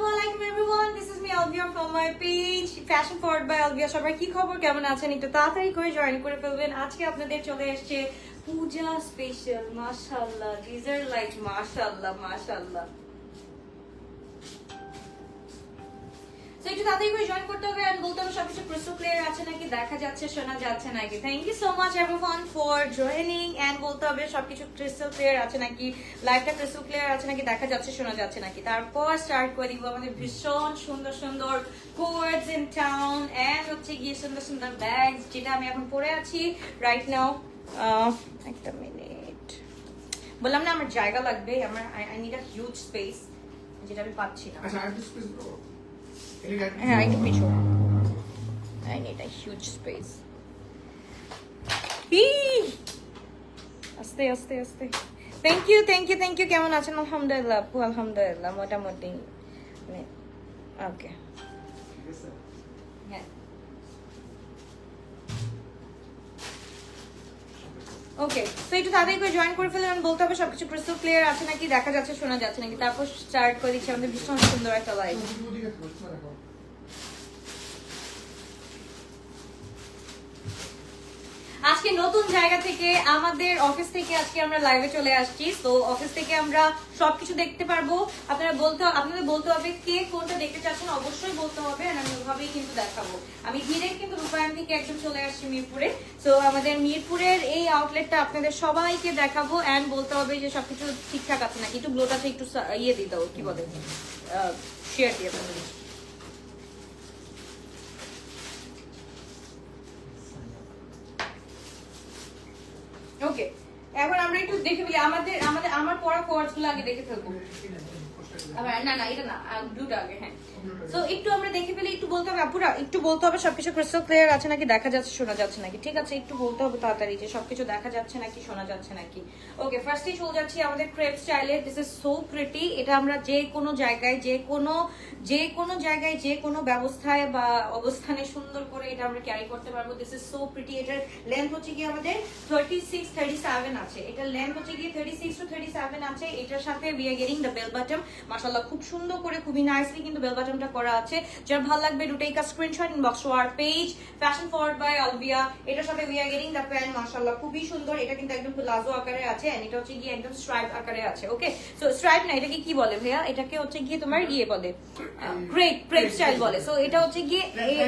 Assalamualaikum everyone, this is me Alvia from my page Fashion Forward by Alvia. সবাই কি খবর, কেমন আছেন? একটু তাড়াতাড়ি করে জয়েন করে ফেলবেন। আজকে আপনাদের চলে আসছে পূজা স্পেশাল। মাশাআল্লাহ, these are like মাশাআল্লাহ মাশাআল্লাহ। So একটু তাড়াতাড়ি করে জয়েন করতে হবে আর বলতে হবে সবকিছু ক্রিস্টাল ক্লিয়ার আছে নাকি, দেখা যাচ্ছে শোনা যাচ্ছে নাকি। Thank you so much everyone for joining and বলতে হবে সবকিছু ক্রিস্টাল ক্লিয়ার আছে নাকি, লাইভটা ক্রিস্টাল ক্লিয়ার আছে নাকি, দেখা যাচ্ছে শোনা যাচ্ছে নাকি। তারপর স্টার্ট করে দিব আমাদের ভীষণ সুন্দর সুন্দর কোয়ার্ডস ইন টাউন এন্ড হচ্ছে গিয়ে সুন্দর সুন্দর ব্যাগস, যেটা আমি এখন পরে আছি রাইট নাও। একটা মিনিট, বললাম না আমার জায়গা লাগবে, আমার I need a huge space, যেটা আমি পাচ্ছি না। আচ্ছা আর স্পেস দাও। হ্যাঁ একটু পিছু, I need a huge space. আস্তে আস্তে আস্তে। Thank you thank you thank you. কেমন আছেন? আলহামদুলিল্লাহ আপু, আলহামদুলিল্লাহ মোটামুটি। ওকে হ্যাঁ ওকে, তো একটু তাড়াতাড়ি করে জয়েন করে ফেললাম। বলতে হবে সবকিছু ক্রিস্টাল ক্লিয়ার আছে নাকি, দেখা যাচ্ছে শোনা যাচ্ছে নাকি। তারপর স্টার্ট করে দিচ্ছি আমাদের ভীষণ সুন্দর একটা লাইভ। আজকে নতুন জায়গা থেকে আমাদের অফিস থেকে আজকে আমরা লাইভে চলে আসছি। তো অফিস থেকে আমরা সবকিছু দেখতে পারবো। আপনাদের বলতে হবে কে কোনটা দেখতে চাচ্ছেন, অবশ্যই বলতে হবে, আর আমি ওভাবেই কিন্তু দেখাবো। আমি ডিরেক্ট কিন্তু রূপায়ণ থেকে একদম চলে আসছি মিরপুরে। তো আমাদের মিরপুরের এই আউটলেটটা আপনাদের সবাইকে দেখাবো এন্ড বলতে হবে যে সবকিছু ঠিকঠাক আছে নাকি। একটু গ্লোটাতে একটু ইয়ে দিয়ে দাও, কি বলে, শেয়ার দিয়ে দাও। ওকে, এখন আমরা একটু দেখে ফেলি আমার পড়া কোর্স গুলো আগে দেখে ফেলবো। না না এটা না, ব্লুটা আগে। হ্যাঁ, সো একটু আমরা দেখে ফেলি। একটু বলতে হবে আপুরা, একটু বলতে হবে সবকিছু ক্রিস্টাল ক্লিয়ার আছে নাকি, দেখা যাচ্ছে শোনা যাচ্ছে নাকি। ঠিক আছে, একটু বলতে হবে তাড়াতাড়ি যে সবকিছু দেখা যাচ্ছে নাকি শোনা যাচ্ছে নাকি। ওকে, ফার্স্টেই চলে যাচ্ছি আমাদের ক্রেপ স্টাইলে। This is so pretty. এটা আমরা যে কোনো জায়গায় যে কোনো ব্যবস্থায় বা অবস্থানে সুন্দর করে এটা আমরা ক্যারি করতে পারবো। This is so pretty. এটার লেন্থ হচ্ছে কি আমাদের 36-37 আছে। এটার লেন্থ হচ্ছে কি 36 to 37 আছে। এটার সাথে we are getting the bell button. মাশাআল্লাহ খুব সুন্দর করে, খুবই নাইসলি কিন্তু বেল বাটনটা করা আছে। যার ভালো লাগবে do take a screenshot, inbox to our page fashion forward by Alvia. এটার সাথে we are getting the pant. মাশাআল্লাহ খুবই সুন্দর। এটা কিন্তু একদম প্লাজো আকারে আছে এন্ড এটা হচ্ছে গিয়ে একদম স্ট্রাইপ আকারে আছে। ওকে, সো স্ট্রাইপ না, এটাকে কি বলে ভাইয়া? এটাকে হচ্ছে গিয়ে তোমার ইয়ে বলে, ক্রেপ স্টাইল বলে। সো এটা হচ্ছে গিয়ে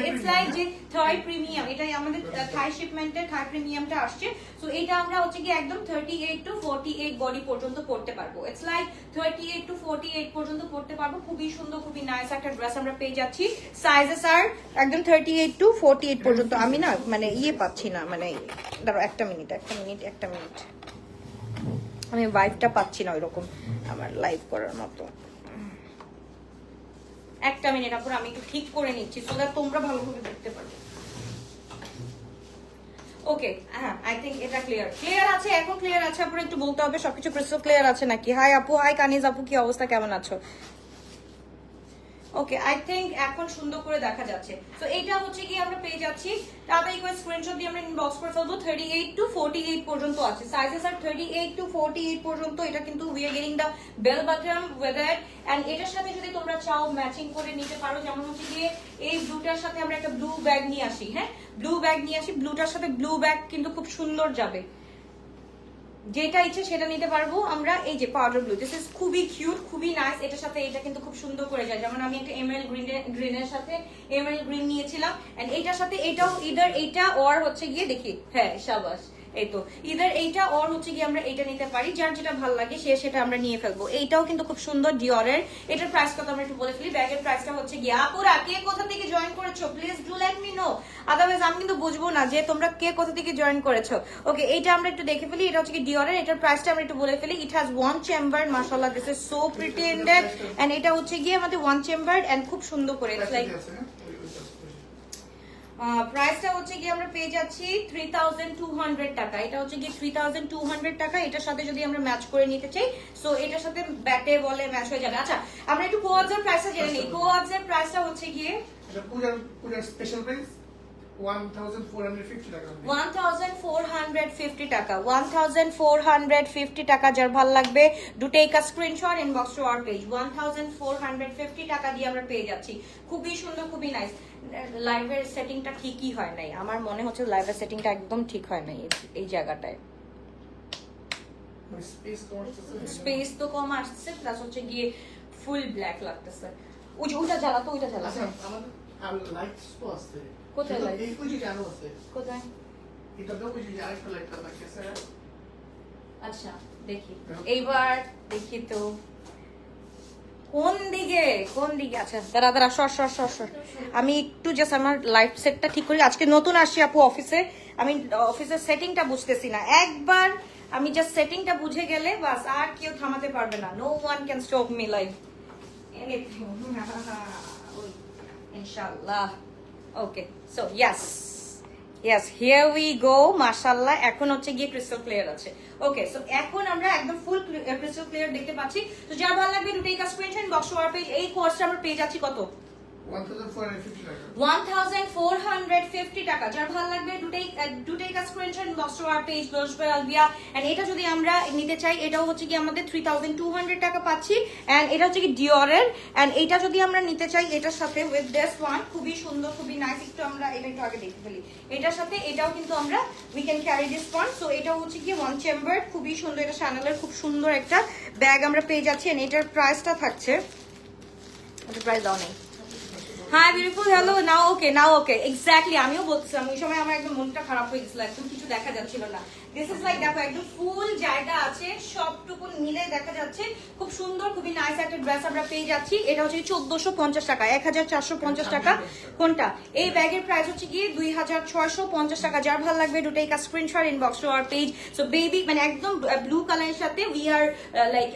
ইটস লাইক যে থাই প্রিমিয়াম। এটাই আমাদের থাই শিপমেন্টের থাই প্রিমিয়ামটা আসছে। সো এটা আমরা হচ্ছে গিয়ে একদম 38 to 48 বডি পর্যন্ত পড়তে পারবো। ইটস লাইক 38 to 48 পর্যন্ত পড়তে পারবো। খুবই সুন্দর, খুবই নাইস একটা ড্রেস আমরা পেয়ে যাচ্ছি। সাইজেস আর একদম 38 to 48 পর্যন্ত। আমি না মানে ইয়ে পাচ্ছি না, মানে দাঁড়াও একটা মিনিট আমি ভাইবটা পাচ্ছি না ওইরকম আমার লাইভ করার মতো। একটা মিনিট আপুর, আমি একটু ঠিক করে নিচ্ছি সো দ্যাট তোমরা ভালোভাবে দেখতে পারবে। ওকে, হ্যাঁ আই থিংক এটা ক্লিয়ার আছে। এখন ক্লিয়ার আছে আপুর, একটু বলতে হবে সবকিছু ক্রিস্টাল ক্লিয়ার আছে নাকি। হাই আপু, হাই কানিজ আপু, কি অবস্থা, কেমন আছো? ওকে, আই থিংক এখন সুন্দর করে দেখা যাচ্ছে। তো এইটা হচ্ছে কি আমরা পেয়ে যাচ্ছি। তাড়াতাড়ি করে স্ক্রিনশট দিয়ে আমরা ইনবক্স করে ফেলবো। 38 to 48 পর্যন্ত আছে। সাইজেস আর 38 to 48 পর্যন্ত। এটা কিন্তু we are getting the bell button with it and এটার সাথে যদি তোমরা চাও ম্যাচিং করে নিতে পারো। যেমন হচ্ছে গিয়ে এই ব্লুটার সাথে আমরা একটা ব্লু ব্যাগ নিয়ে আসি। হ্যাঁ, ব্লুটার সাথে ব্লু ব্যাগ কিন্তু খুব সুন্দর যাবে। যেটা ইচ্ছে সেটা নিতে পারবো আমরা। এই যে পাউডার ব্লু, দিস ইজ খুবই কিউট, খুবই নাইস। এটার সাথে এটা কিন্তু খুব সুন্দর করে যায়। যেমন আমি একটা এমএল গ্রিনের সাথে এমএল গ্রিন নিয়েছিলাম এন্ড এইটার সাথে এটাও ইদার এইটা অর হচ্ছে গিয়ে দেখি, হ্যাঁ শাবাশ, এই তো ইদার এইটা অর হচ্ছে গিয়ে আমরা এটা নিতে পারি। যার যেটা ভালো লাগে সেটা আমরা নিয়ে ফেলবো। এইটাও কিন্তু খুব সুন্দর ডিওরের। এটার প্রাইস কত আমরা একটু বলে ফেলি। ব্যাগের প্রাইসটা হচ্ছে গিয়ে, আপুরা কে কোথা থেকে জয়েন করেছো please do let me no, otherwise আমি কিন্তু বুঝবো না যে তোমরা কে কোথা থেকে জয়েন করেছো। ওকে, এইটা আমরা একটু দেখে ফেলি। এটা হচ্ছে কি ডিওরের। এটার প্রাইসটা আমরা একটু বলে ফেলি। It has one chamber. মাশাআল্লাহ this is so pretty in that and এটা হচ্ছে গিয়ে আমাদের ওয়ান চেম্বার এন্ড খুব সুন্দর করে। ইটস লাইক প্রাইসটা হচ্ছে কি আমরা পেয়ে যাচ্ছি 3200 টাকা। এটা হচ্ছে কি 3200 টাকা। এটার সাথে যদি আমরা ম্যাচ করে নিতে চাই সো এটার সাথে ব্যাটে বলে ম্যাচ হয়ে যাবে। আচ্ছা, আমরা একটু কোয়াজের প্রাইসটা জেনে নিই। কোয়াজের প্রাইসটা হচ্ছে গিয়ে এটা পূজার স্পেশাল প্রাইস 1450 টাকা 1450 টাকা 1450 টাকা যার ভালো লাগবে do take a screenshot inbox to our page 1450 টাকা দিয়ে আমরা পেয়ে যাচ্ছি খুবই সুন্দর খুবই নাইস লাইভের সেটিংটা ঠিকই হয় নাই আমার মনে হচ্ছে লাইভের সেটিংটা একদম ঠিক হয় নাই এই জায়গাটায় স্পেস তো কম আসছে প্লাস হচ্ছে গিয়ে ফুল ব্ল্যাক লাগতেছে ওইটা জ্বালা তো ওইটা জ্বালা আমাদের লাইটস তো আছে কোথায় লাইট এই ওই যে আলো আছে কোথায় এটা তো ওই যে আরেকটা লাইট আছে আচ্ছা দেখি এইবার দেখি তো কোন দিকে আচ্ছা দাঁড়া সর আমি একটু জাস্ট আমার লাইট সেটটা ঠিক করি আজকে নতুন আসছি আপু অফিসে আমি অফিসের সেটিংটা বুঝতেছি না একবার আমি জাস্ট সেটিংটা বুঝে গেলে বাস আর কেউ থামাতে পারবে না no one can stop me live anything ইনশাআল্লাহ okay so yes here we go মাশাআল্লাহ এখন হচ্ছে গিয়ে ক্রিস্টাল ক্লিয়ার আছে ওকে সো এখন আমরা একদম ফুল ক্রিস্টাল ক্লিয়ার দেখতে পাচ্ছি তো যার ভালো লাগবে দুটেই কাজ স্ক্রিনশট বক্স ওয়ার পেজ এই কোর্সটা আমরা পেয়ে যাচ্ছি কত 1450 টাকা যার ভালো লাগবে দুটেই কাজ screenshot box our page launch by Albia and এটা যদি আমরা নিতে চাই এটাও হচ্ছে কি আমাদের 3200 টাকা পাচ্ছি এন্ড এটা হচ্ছে কি ডিওরের এন্ড এটা যদি আমরা নিতে চাই এটার সাথে উইথ দিস ওয়ান খুবই সুন্দর খুবই নাইস একটু আমরা এটা একটু আগে দেখে ফেলি এটার সাথে এটাও কিন্তু আমরা we can carry this one so এটাও হচ্ছে কি ওয়ান চেম্বার খুবই সুন্দর এটা শ্যানেলের খুব সুন্দর একটা ব্যাগ আমরা পেয়ে যাচ্ছি এন্ড এটার প্রাইসটা থাকছে প্রাইস দাও নেই হাই বিউটিফুল হ্যালো নাও ওকে এক্স্যাক্টলি আমিও বলছিলাম ওই সময় আমার একদম মনটা খারাপ হয়ে গেছিল একদম কিছু দেখা যাচ্ছিল না দিস ইজ লাইক দেখো একদম ফুল জায়গা আছে সবটুকু মিলে দেখা যাচ্ছে খুব সুন্দর খুবই নাইস একটা ড্রেস আমরা পেয়ে যাচ্ছি এটা হচ্ছে 1450 টাকা 1450 টাকা কোনটা এই ব্যাগের প্রাইস হচ্ছে কি 2650 টাকা যার ভালো লাগবে দুটেই কা screenshot inbox to our page so baby মানে একদম ব্লু কালারের সাথে we are like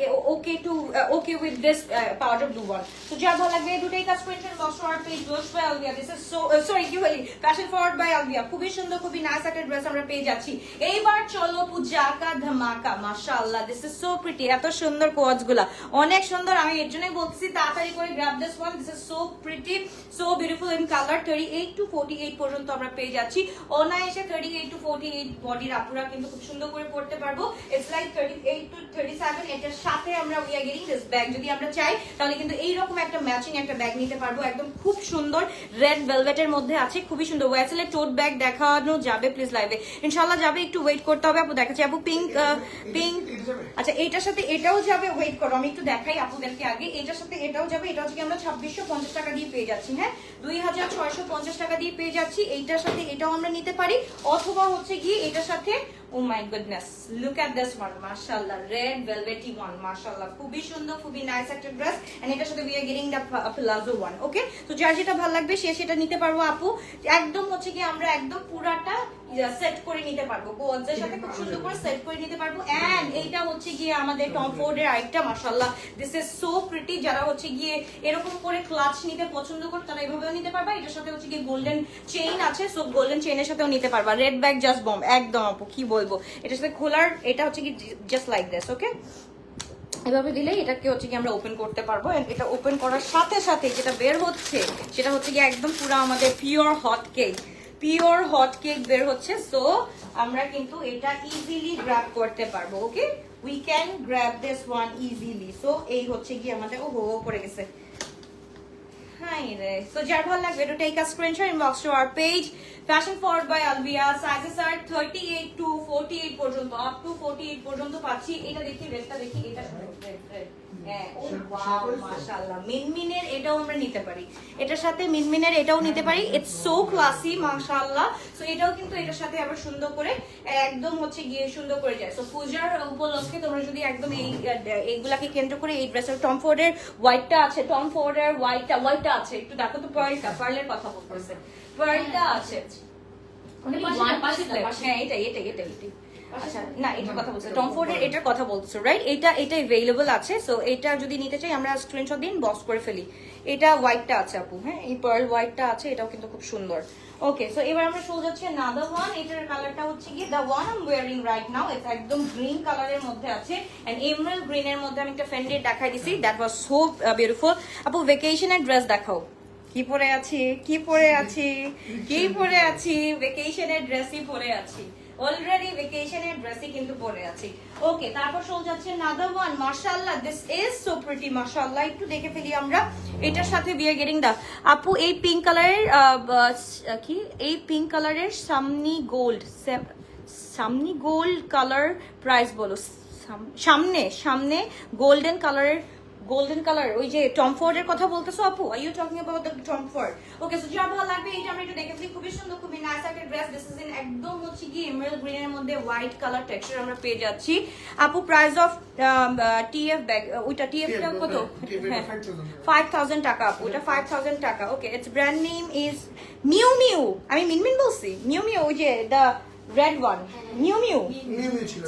okay with this powder blue one so যার ভালো লাগবে দুটেই কা screenshot inbox to our page launch by আলবিয়া this is so sorry কি বলি ফ্যাশন ফরওয়ার্ড বাই আলবিয়া খুবই সুন্দর খুবই নাইস একটা ড্রেস আমরা পেয়ে যাচ্ছি এইবার চলো পূজা কা ধামাকা মাশাআল্লাহ দিস ইজ সো প্রিটি এত সুন্দর কোয়ার্ডস গুলা অনেক সুন্দর আমি এর জন্যই বলছি তাড়াতাড়ি করে grab this one this is so pretty so beautiful in colour 38 to 48 পর্যন্ত আমরা পেয়ে যাচ্ছি অনায়াসে 38 টু 48 বডির আপুরা কিন্তু খুব সুন্দর করে পড়তে পারবো ইটস লাইক 38 টু 37 এটার সাথে আমরা we are getting this bag যদি আমরা চাই তাহলে কিন্তু এই রকম একটা ম্যাচিং একটা ব্যাগ নিতে পারবো একদম খুব সুন্দর রেড ভেলভেটের মধ্যে আছে খুবই সুন্দর ওয়াসেলে টোট ব্যাগ দেখানো যাবে প্লিজ লাইভে ইনশাআল্লাহ যাবে একটু ওয়েট করতে হবে আপু দেখাচ্ছি আপু পিঙ্ক আচ্ছা এইটার সাথে এটাও যাবে ওয়েট করো আমি একটু দেখাই আপুদেরকে আগে এটার সাথে এটাও যাবে এটা হচ্ছে আমরা 2650 টাকা দিয়ে পেয়ে যাচ্ছি হ্যাঁ 2650 টাকা দিয়ে পেয়ে যাচ্ছি এইটার সাথে এটাও আমরা নিতে পারি অথবা হচ্ছে গিয়ে এটার সাথে Oh my goodness, look at this one, mashallah, red velvety one, mashallah, খুবই সুন্দর খুবই নাইস একটা ড্রেস এন্ড এটার সাথে we are getting the palazzo one, okay? তো যার যেটা ভালো লাগবে সে সেটা নিতে পারবো আপু একদম হচ্ছে কি আমরা একদম পুরাটা সেট করে নিতে পারবো কোয়ার্ডের সাথে খুব সুন্দর করে সেট করে নিতে পারবো এন্ড এইটা হচ্ছে গিয়ে আমাদের টম ফোর্ডের আরেকটা মাশাআল্লাহ দিস ইজ সো প্রিটি যারা হচ্ছে গিয়ে এরকম করে ক্লাচ নিতে পছন্দ করে তারা এইভাবেও নিতে পারবা এটার সাথে হচ্ছে গিয়ে গোল্ডেন চেইন আছে সো গোল্ডেন চেইনের সাথেও নিতে পারবা রেড ব্যাগ জাস্ট বম একদম আপু কি বলবো এটার সাথে খোলার এটা হচ্ছে কি জাস্ট লাইক দিস ওকে এভাবে দিলে এটাকে হচ্ছে কি আমরা ওপেন করতে পারবো এন্ড এটা ওপেন করার সাথে সাথে যেটা বের হচ্ছে সেটা হচ্ছে কি একদম পুরো আমাদের পিওর হট কেক বের হচ্ছে সো আমরা কিন্তু এটা ইজিলি গ্র্যাব করতে পারবো okay we can grab this one easily so এই হচ্ছে কি আমাদের ও পড়ে গেছে হাই রে সো যার ভালো লাগবে to take a screenshot inbox to our page fashion forward by Albia sizes are 38 to 48 পর্যন্ত আপ টু 48 পর্যন্ত পাচ্ছি এটা দেখি রেডটা দেখি এটা রেড হ্যাঁ ও ওয়াও মাশাআল্লাহ মিনমিনের এটাও আমরা নিতে পারি এটার সাথে মিনমিনের এটাও নিতে পারি ইটস সো ক্লাসি মাশাআল্লাহ সো এটাও কিন্তু এটার সাথে আবার সুন্দর করে একদম হচ্ছে গিয়ে সুন্দর করে যায় সো পূজার উপলক্ষে তোমরা যদি একদম এইগুলাকে কেন্দ্র করে এই ড্রেসের টম ফোর্ডের হোয়াইটটা আছে টম ফোর্ডের হোয়াইটটা আছে একটু দেখো তো পার্লের কথা বলতেছে পার্লটা আছে হ্যাঁ এটাই আচ্ছা না এটার কথা বলছো টম ফোর্ডের এটার কথা বলছো রাইট এটা अवेलेबल আছে সো এটা যদি নিতে চাই আমরা স্ক্রিনশট দিন বক্স করে ফেলি এটা হোয়াইটটা আছে আপু হ্যাঁ এই পার্ল হোয়াইটটা আছে এটাও কিন্তু খুব সুন্দর ওকে সো এবার আমরা চলে যাচ্ছি another one এটার কালারটা হচ্ছে কি the one I'm wearing right now এটা একদম গ্রিন কালারের মধ্যে আছে এন্ড এমরাল্ড গ্রিনের মধ্যে আমি একটা ফেন্ডের দেখাই দিছি দ্যাট ওয়াজ সো বিউটিফুল আপু ভ্যাকেশনের ড্রেস দেখাও কি পরে আছি কি পরে আছি কি পরে আছি ভেকেশনের ড্রেসই পরে আছি অলরেডি ভেকেশনের ড্রেসই কিন্তু পরে আছি ওকে তারপর চলে যাচ্ছে another one মাশাআল্লাহ দিস ইজ সো প্রিটি মাশাআল্লাহ একটু দেখে ফেলি আমরা এটার সাথে we are getting the আপু এই পিঙ্ক কালারের কি এই পিঙ্ক কালারের সামনি গোল্ড কালার প্রাইস বলো সামনে সামনে গোল্ডেন কালার ওই যে টম ফোর্ডের কথা বলতেছো আপু are you talking about the Tom Ford okay so যা ভালো লাগবে এটা আমরা একটু দেখে ফেলি খুবই সুন্দর খুবই নাইস একটা ড্রেস দিস ইজ ইন একদম হচ্ছে কি এমারাল্ড গ্রিন এর মধ্যে হোয়াইট কালার টেক্সচার আমরা পেয়ে যাচ্ছি আপু প্রাইস অফ টিএফ ব্যাগ ওইটা টিএফ টা কত 5000 টাকা আপু এটা 5000 টাকা okay it's brand name is Miu Miu আমি মিনমিন বলছি মিউ মিউ ওই যে the red one Miu Miu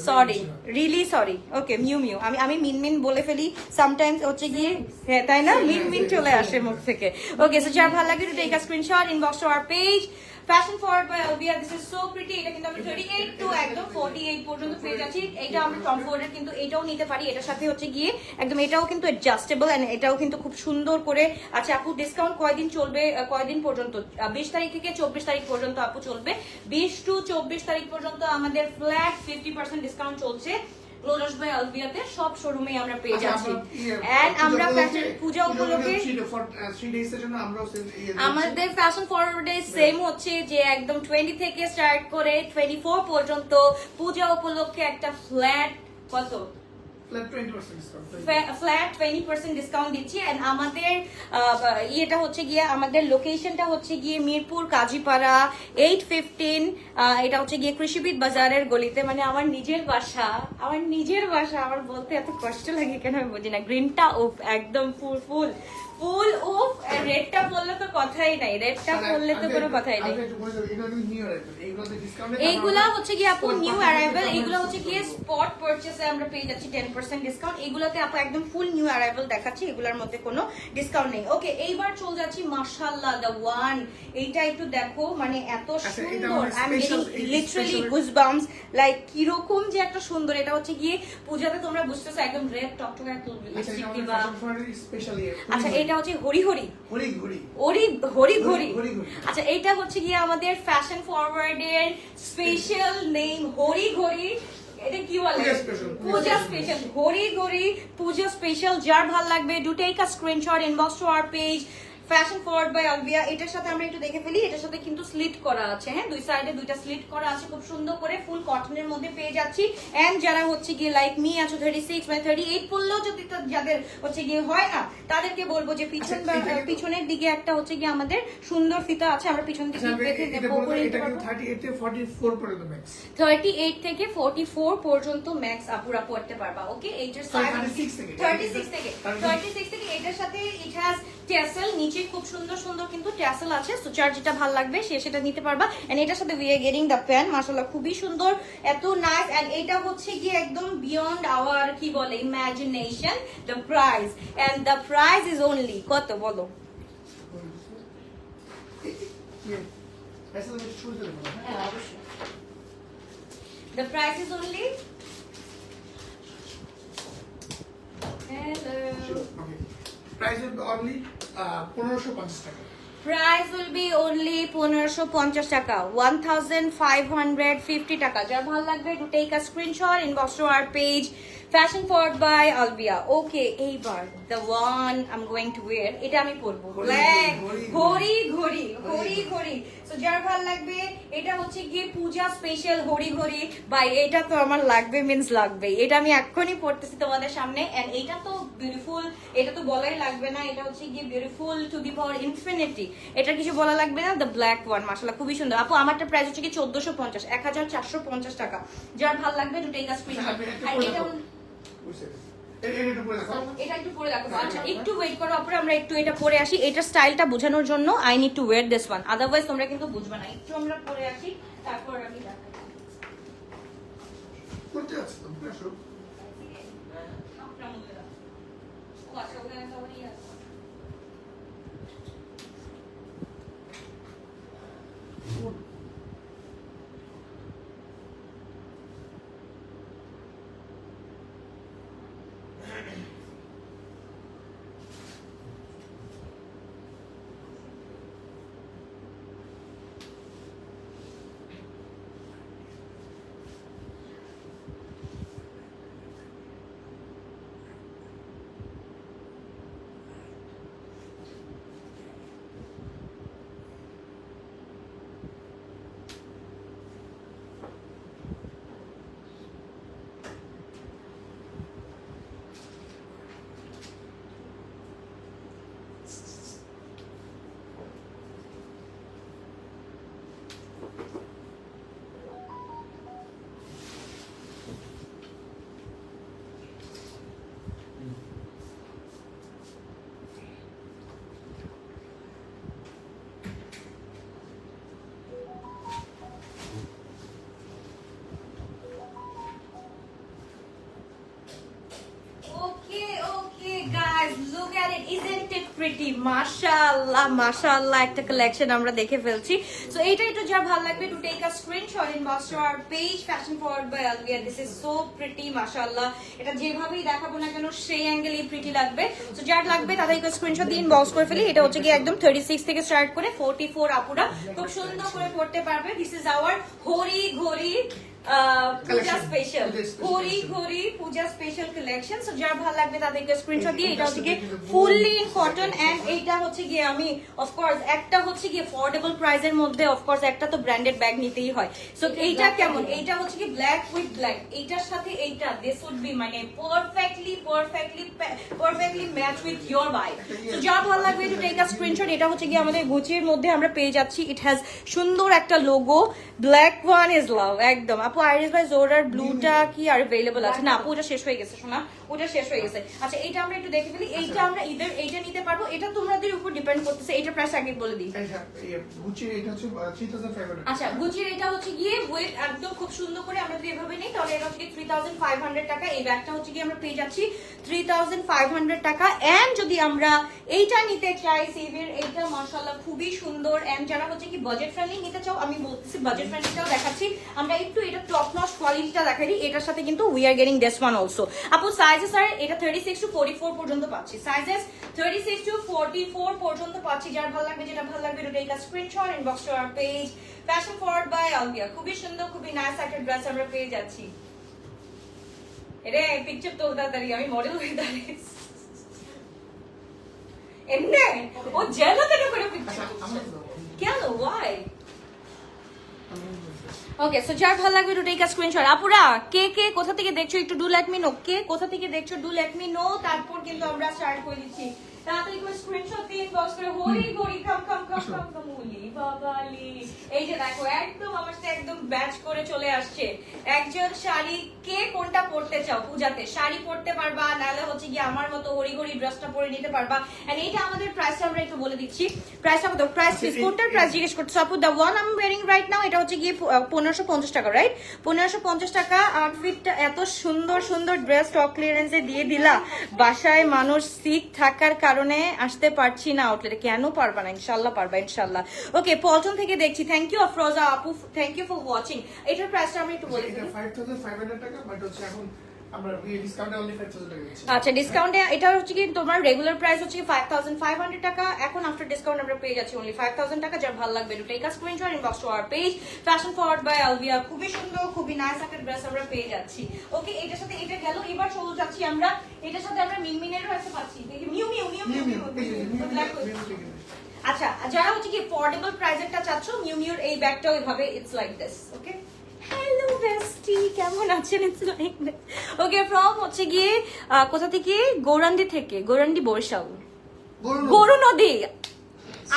sorry really sorry okay Miu Miu আমি মিনমিন বলে ফেলি সামটাইমস হচ্ছে গিয়ে হ্যাঁ তাই না মিনমিন চলে আসে মুখ থেকে ওকে সো যার ভালো লাগে to take a screenshot inbox to our page fashion forward by আলবিয়া this is so pretty এটা কিন্তু আমরা 38 টু একদম 48 পর্যন্ত পেয়ে যাচ্ছি এটা আমরা টম ফোর্ডের কিন্তু এটাও নিতে পারি এটার সাথে হচ্ছে গিয়ে একদম এটাও কিন্তু অ্যাডজাস্টেবল এন্ড এটাও কিন্তু খুব সুন্দর করে আচ্ছা আপু ডিসকাউন্ট কয়দিন চলবে কয়দিন পর্যন্ত 20 তারিখ থেকে 24 তারিখ পর্যন্ত আপু চলবে 20 টু 24 তারিখ পর্যন্ত আমাদের ফ্ল্যাট 50% ডিসকাউন্ট চলছে গ্লোরাস বাই আলবিয়াতে সব শোরুমে আমরা পেয়ে যাচ্ছি এন্ড আমরা ফ্যাশন পূজা উপলক্ষে 3 ডেজ এর জন্য আমরাও আমাদের ফ্যাশন ফরওয়ার্ড ডে সেম হচ্ছে যে একদম 20 থেকে স্টার্ট করে 24 পর্যন্ত পূজা উপলক্ষে একটা ফ্ল্যাট কত ফ্ল্যাট 20% ডিসকাউন্ট দিচ্ছি এন্ড আমাদের ইয়েটা হচ্ছে গিয়ে আমাদের লোকেশনটা হচ্ছে গিয়ে মিরপুর কাজীপাড়া 815 এটা হচ্ছে গিয়ে কৃষিবিদ বাজারের গলিতে মানে আমার নিজের বাসা আমার বলতে এত কষ্ট লাগে কেন আমি বুঝি না গ্রিনটা উফ একদম ফুল উফ রেডটা বললে তো কথাই নাই রেডটা বললে তো কোনো কথাই নাই এইগুলা হচ্ছে গিয়ে আপু নিউ অ্যারাইভেল এইগুলা হচ্ছে গিয়ে স্পট পারচেসে আমরা পেয়ে যাচ্ছি 10% ডিসকাউন্ট এগুলাতে আপু একদম ফুল নিউ অ্যারাইভেল দেখাচ্ছি এগুলার মধ্যে কোনো ডিসকাউন্ট নেই ওকে এইবার চলে যাচ্ছি মাশাআল্লাহ দ্য ওয়ান এইটা একটু দেখো মানে এত সুন্দর I am getting literally goosebumps like কি রকম যে একটা সুন্দর এটা হচ্ছে গিয়ে পূজাতে তোমরা বুঝতেছো একদম রেড টকটকে একটা লিপস্টিক দিবা আচ্ছা এটা হচ্ছে হরি আচ্ছা এটা হচ্ছে গিয়ে আমাদের ফ্যাশন ফরওয়ার্ডের স্পেশাল নেম হরি ঘড়ি এটা কি বলে পূজা স্পেশাল হরি ঘড়ি পূজা স্পেশাল যার ভালো লাগবে do take a screenshot inbox to our page fashion forward by Olivia এটার সাথে আমরা একটু দেখে ফেলি এটার সাথে কিন্তু স্লিট করা আছে হ্যাঁ দুই সাইডে দুইটা স্লিট করা আছে খুব সুন্দর করে ফুল কটনের মধ্যে পেয়ে যাচ্ছি এন্ড যারা হচ্ছে গিয়ে লাইক মি আছো 36 মানে 38 পড়লেও যদি যাদের হচ্ছে গিয়ে হয় না তাদেরকে বলবো যে পিছনের দিকে একটা হচ্ছে গিয়ে আমাদের সুন্দর ফিতা আছে আমরা পিছন দিকে দেখে দেব করে নিতে পারবো 38 থেকে 44 পর্যন্ত ম্যাক্স 38 থেকে 44 পর্যন্ত ম্যাক্স আপুরা পড়তে পারবা ওকে এইটার সাইজ 36 থেকে এটার সাথে ইট হ্যাজ ট্যাসেল নিচে খুব সুন্দর কিন্তু ট্যাসেল আছে সো যার যেটা ভালো লাগবে সে সেটা নিতে পারবা এন্ড এটার সাথে we are getting the pan মাশাআল্লাহ খুবই সুন্দর এত নাইস এন্ড এটা হচ্ছে গিয়ে একদম বিয়ন্ড আওয়ার কি বলে imagination the price and the price is only কত বলো The price is only hello price will be only 1550 টাকা price will be only 1550 টাকা 1550 টাকা যার ভালো লাগবে to take a screenshot inbox to our page fashion forward by Albia okay এইবার the one I'm going to wear এটা আমি পরবো black ঘড়ি সো যার ভালো লাগবে এটা হচ্ছে গিয়ে পূজা স্পেশাল ঘড়ি বাই এটা তো আমার লাগবে মিন্স লাগবে এটা আমি এখনই পড়তেছি তোমাদের সামনে এন্ড এটা তো বিউটিফুল এটা তো বলাই লাগবে না এটা হচ্ছে গিয়ে beautiful to the power infinity এটা কিছু বলা লাগবে না দ্য ব্ল্যাক ওয়ান মাশাআল্লাহ খুবই সুন্দর আপু আমারটা প্রাইস হচ্ছে কি 1450 1450 টাকা যার ভালো লাগবে টু টেক আ স্ক্রিনশট আর এটা এটা একটু পরে দেখো আচ্ছা একটু ওয়েট করো অপরে আমরা একটু এটা পরে আসি এটা স্টাইলটা বোঝানোর জন্য I need to wire this one otherwise তোমরা কিন্তু বুঝবে না একটু আমরা পরে আসি তারপর আমি দেখাই করতে আছে তো প্রেশো আপনার মধ্যে ও আচ্ছা ওখানে তো ওই আছে প্রিটি, মাশাআল্লাহ মাশাআল্লাহ একটা কালেকশন আমরা দেখে ফেলছি। সো এইটা একটু যা ভালো লাগবে to take a screenshot inbox to our page fashion forward by Alvia. This is so pretty মাশাআল্লাহ। এটা যেভাবেই দেখাবো না কেন সেই অ্যাঙ্গেলেই প্রিটি লাগবে। সো যার লাগবে তাদেরকে স্ক্রিনশট দিয়ে ইনবক্স করে ফেলি। এটা হচ্ছে কি একদম 36 থেকে স্টার্ট করে 44 আপুরা খুব সুন্দর করে পড়তে পারবে। দিস ইজ আওয়ার হরি ঘড়ি পূজা স্পেশাল, হরি ঘড়ি পূজা স্পেশাল কালেকশন। সো যার ভালো লাগবে তাদেরকে স্ক্রিনশট দিয়ে। এটা হচ্ছে গিয়ে ফুললি ইন কটন এন্ড এইটা হচ্ছে গিয়ে আমি অফকোর্স একটা হচ্ছে গিয়ে অ্যাফোর্ডেবল প্রাইসের মধ্যে অফকোর্স একটা তো ব্র্যান্ডেড ব্যাগ নিতেই হয়। সো এইটা কেমন, এইটা হচ্ছে কি ব্ল্যাক উইথ ব্ল্যাক, এইটার সাথে এইটা দিস উড বি মানে perfectly match with your vibe. So যার ভালো লাগবে টু টেক আ স্ক্রিনশট। এটা হচ্ছে গিয়ে আমাদের গুচির মধ্যে আমরা পেয়ে যাচ্ছি। ইট হ্যাজ সুন্দর একটা logo, black one is love একদম। আপু আইরিস বাই জোরার ব্লুটা কি আর अवेलेबल আছে? না আপু ওটা শেষ হয়ে গেছে শোনা, ওটা শেষ হয়ে গেছে। আচ্ছা এইটা আমরা একটু দেখে ফেলি। এইটা আমরা ইদার এইটা নিতে পারবো, এটা তোমাদের উপর ডিপেন্ড করতেছে। এইটা প্রাইস আগে বলে দিই। গুচির এটা হচ্ছে 3500। আচ্ছা গুচির এটা হচ্ছে গিয়ে ওয়েট একদম খুব সুন্দর করে আমরা যদি এভাবে নেই তাহলে এটা হচ্ছে 3500 টাকা। এই ব্যাগটা হচ্ছে গিয়ে আমরা পেয়ে যাচ্ছি 3500 টাকা। এন্ড যদি আমরা এইটা নিতে চাই সিভির, এইটা মাশাআল্লাহ খুবই সুন্দর। এন্ড যারা হচ্ছে কি বাজেট ফ্রেন্ডলি নিতে চাও, আমি বলতেছি বাজেট ফ্রেন্ডলিটাও দেখাচ্ছি। আমরা একটু এটা টপ নচ কোয়ালিটিটা দেখাই দিই। এটার সাথে কিন্তু we are getting this one also. আপু সাইজেস আর এটা 36 টু 44 পর্যন্ত পাচ্ছি। সাইজেস 36 টু 44 পর্যন্ত পাচ্ছি। যার ভালো লাগবে যেটা ভালো লাগবে এটা take a screenshot inbox to our page fashion forward by Alvia. খুবই সুন্দর খুবই নাইস একটা ড্রেস আমরা পেয়ে যাচ্ছি। এরে পিকচার তো তাড়াতাড়ি আমি মডেল হয়ে দাঁড়িয়ে এমনে ও জেলা থেকে করে পিকচার কেন ওয়াই? ওকে সো যার ভালো লাগবে টু টেক আ স্ক্রিনশট। আপুরা কে কে কোথা থেকে দেখছো একটু ডু লেট মি নো, কে কোথা থেকে দেখছো ডু লেট মি নো। তারপর কিন্তু আমরা স্টার্ট করে দিচ্ছি। তাড়াতাড়ি করে স্ক্রিনশট দিয়ে ইনবক্স করে হরি গরি কাম ওলি বাবালি। এই যে দেখো একদম আমার সাথে একদম ব্যাচ করে চলে আসছে একজন। শাড়ি কে কোনটা পড়তে চাও পূজাতে? শাড়ি পড়তে পারবা, নাহলে হচ্ছে কি আমার মতো হরি গরি ড্রেসটা পরে নিতে পারবা। এন্ড এইটা আমাদের প্রাইসটা আমরা একটু বলে দিচ্ছি। প্রাইসটা কত? প্রাইস কোনটার প্রাইস জিজ্ঞেস করতেছ আপু? The one I am wearing right now এটা হচ্ছে গিয়ে 1550 টাকা, রাইট? 1550 টাকা। আউটফিটটা এত সুন্দর সুন্দর ড্রেস স্টক ক্লিয়ারেন্সে দিয়ে দিলা। বাসায় মানুষ সিক থাকার কারণে আসতে পারছি না আউটলেটে। কেন পারবা না? ইনশাআল্লাহ পারবা ইনশাআল্লাহ। ওকে পল্টন থেকে দেখছি। থ্যাংক ইউ আফরোজা আপু, থ্যাংক ইউ ফর ওয়াচিং। এটার প্রাইসটা আমি একটু বলে দিই। এটা 5500 টাকা, বাট হচ্ছে এখন আমরা ডিসকাউন্টে অনলি 5000 টাকা দিচ্ছি। আচ্ছা ডিসকাউন্টে এটা হচ্ছে কি তোমার রেগুলার প্রাইস হচ্ছে 5500 টাকা, এখন আফটার ডিসকাউন্ট আমরা পেয়ে যাচ্ছি অনলি 5000 টাকা। যার ভালো লাগবে to take a screenshot inbox to our page fashion forward by Alvia. খুবই সুন্দর খুবই নাইস একটা ড্রেস আমরা পেয়ে যাচ্ছি। ওকে এটার সাথে এটা গেল। এবার চলে যাচ্ছি আমরা এটার সাথে আমরা মিনমিনেরও একটা পাচ্ছি। দেখি mu mu mu mu mu. আচ্ছা যারা হচ্ছে কি অ্যাফোর্ডেবল প্রাইসেরটা চাচ্ছ, মিউ মিউর এই ব্যাগটাও এভাবে it's like this. Okay hello বেস্টি কেমন আছেন? ওকে ফ্রম হচ্ছে গিয়ে কোথা থেকে? গৌরান্ডি থেকে, গৌরান্ডি বরিশাল, গরু নদী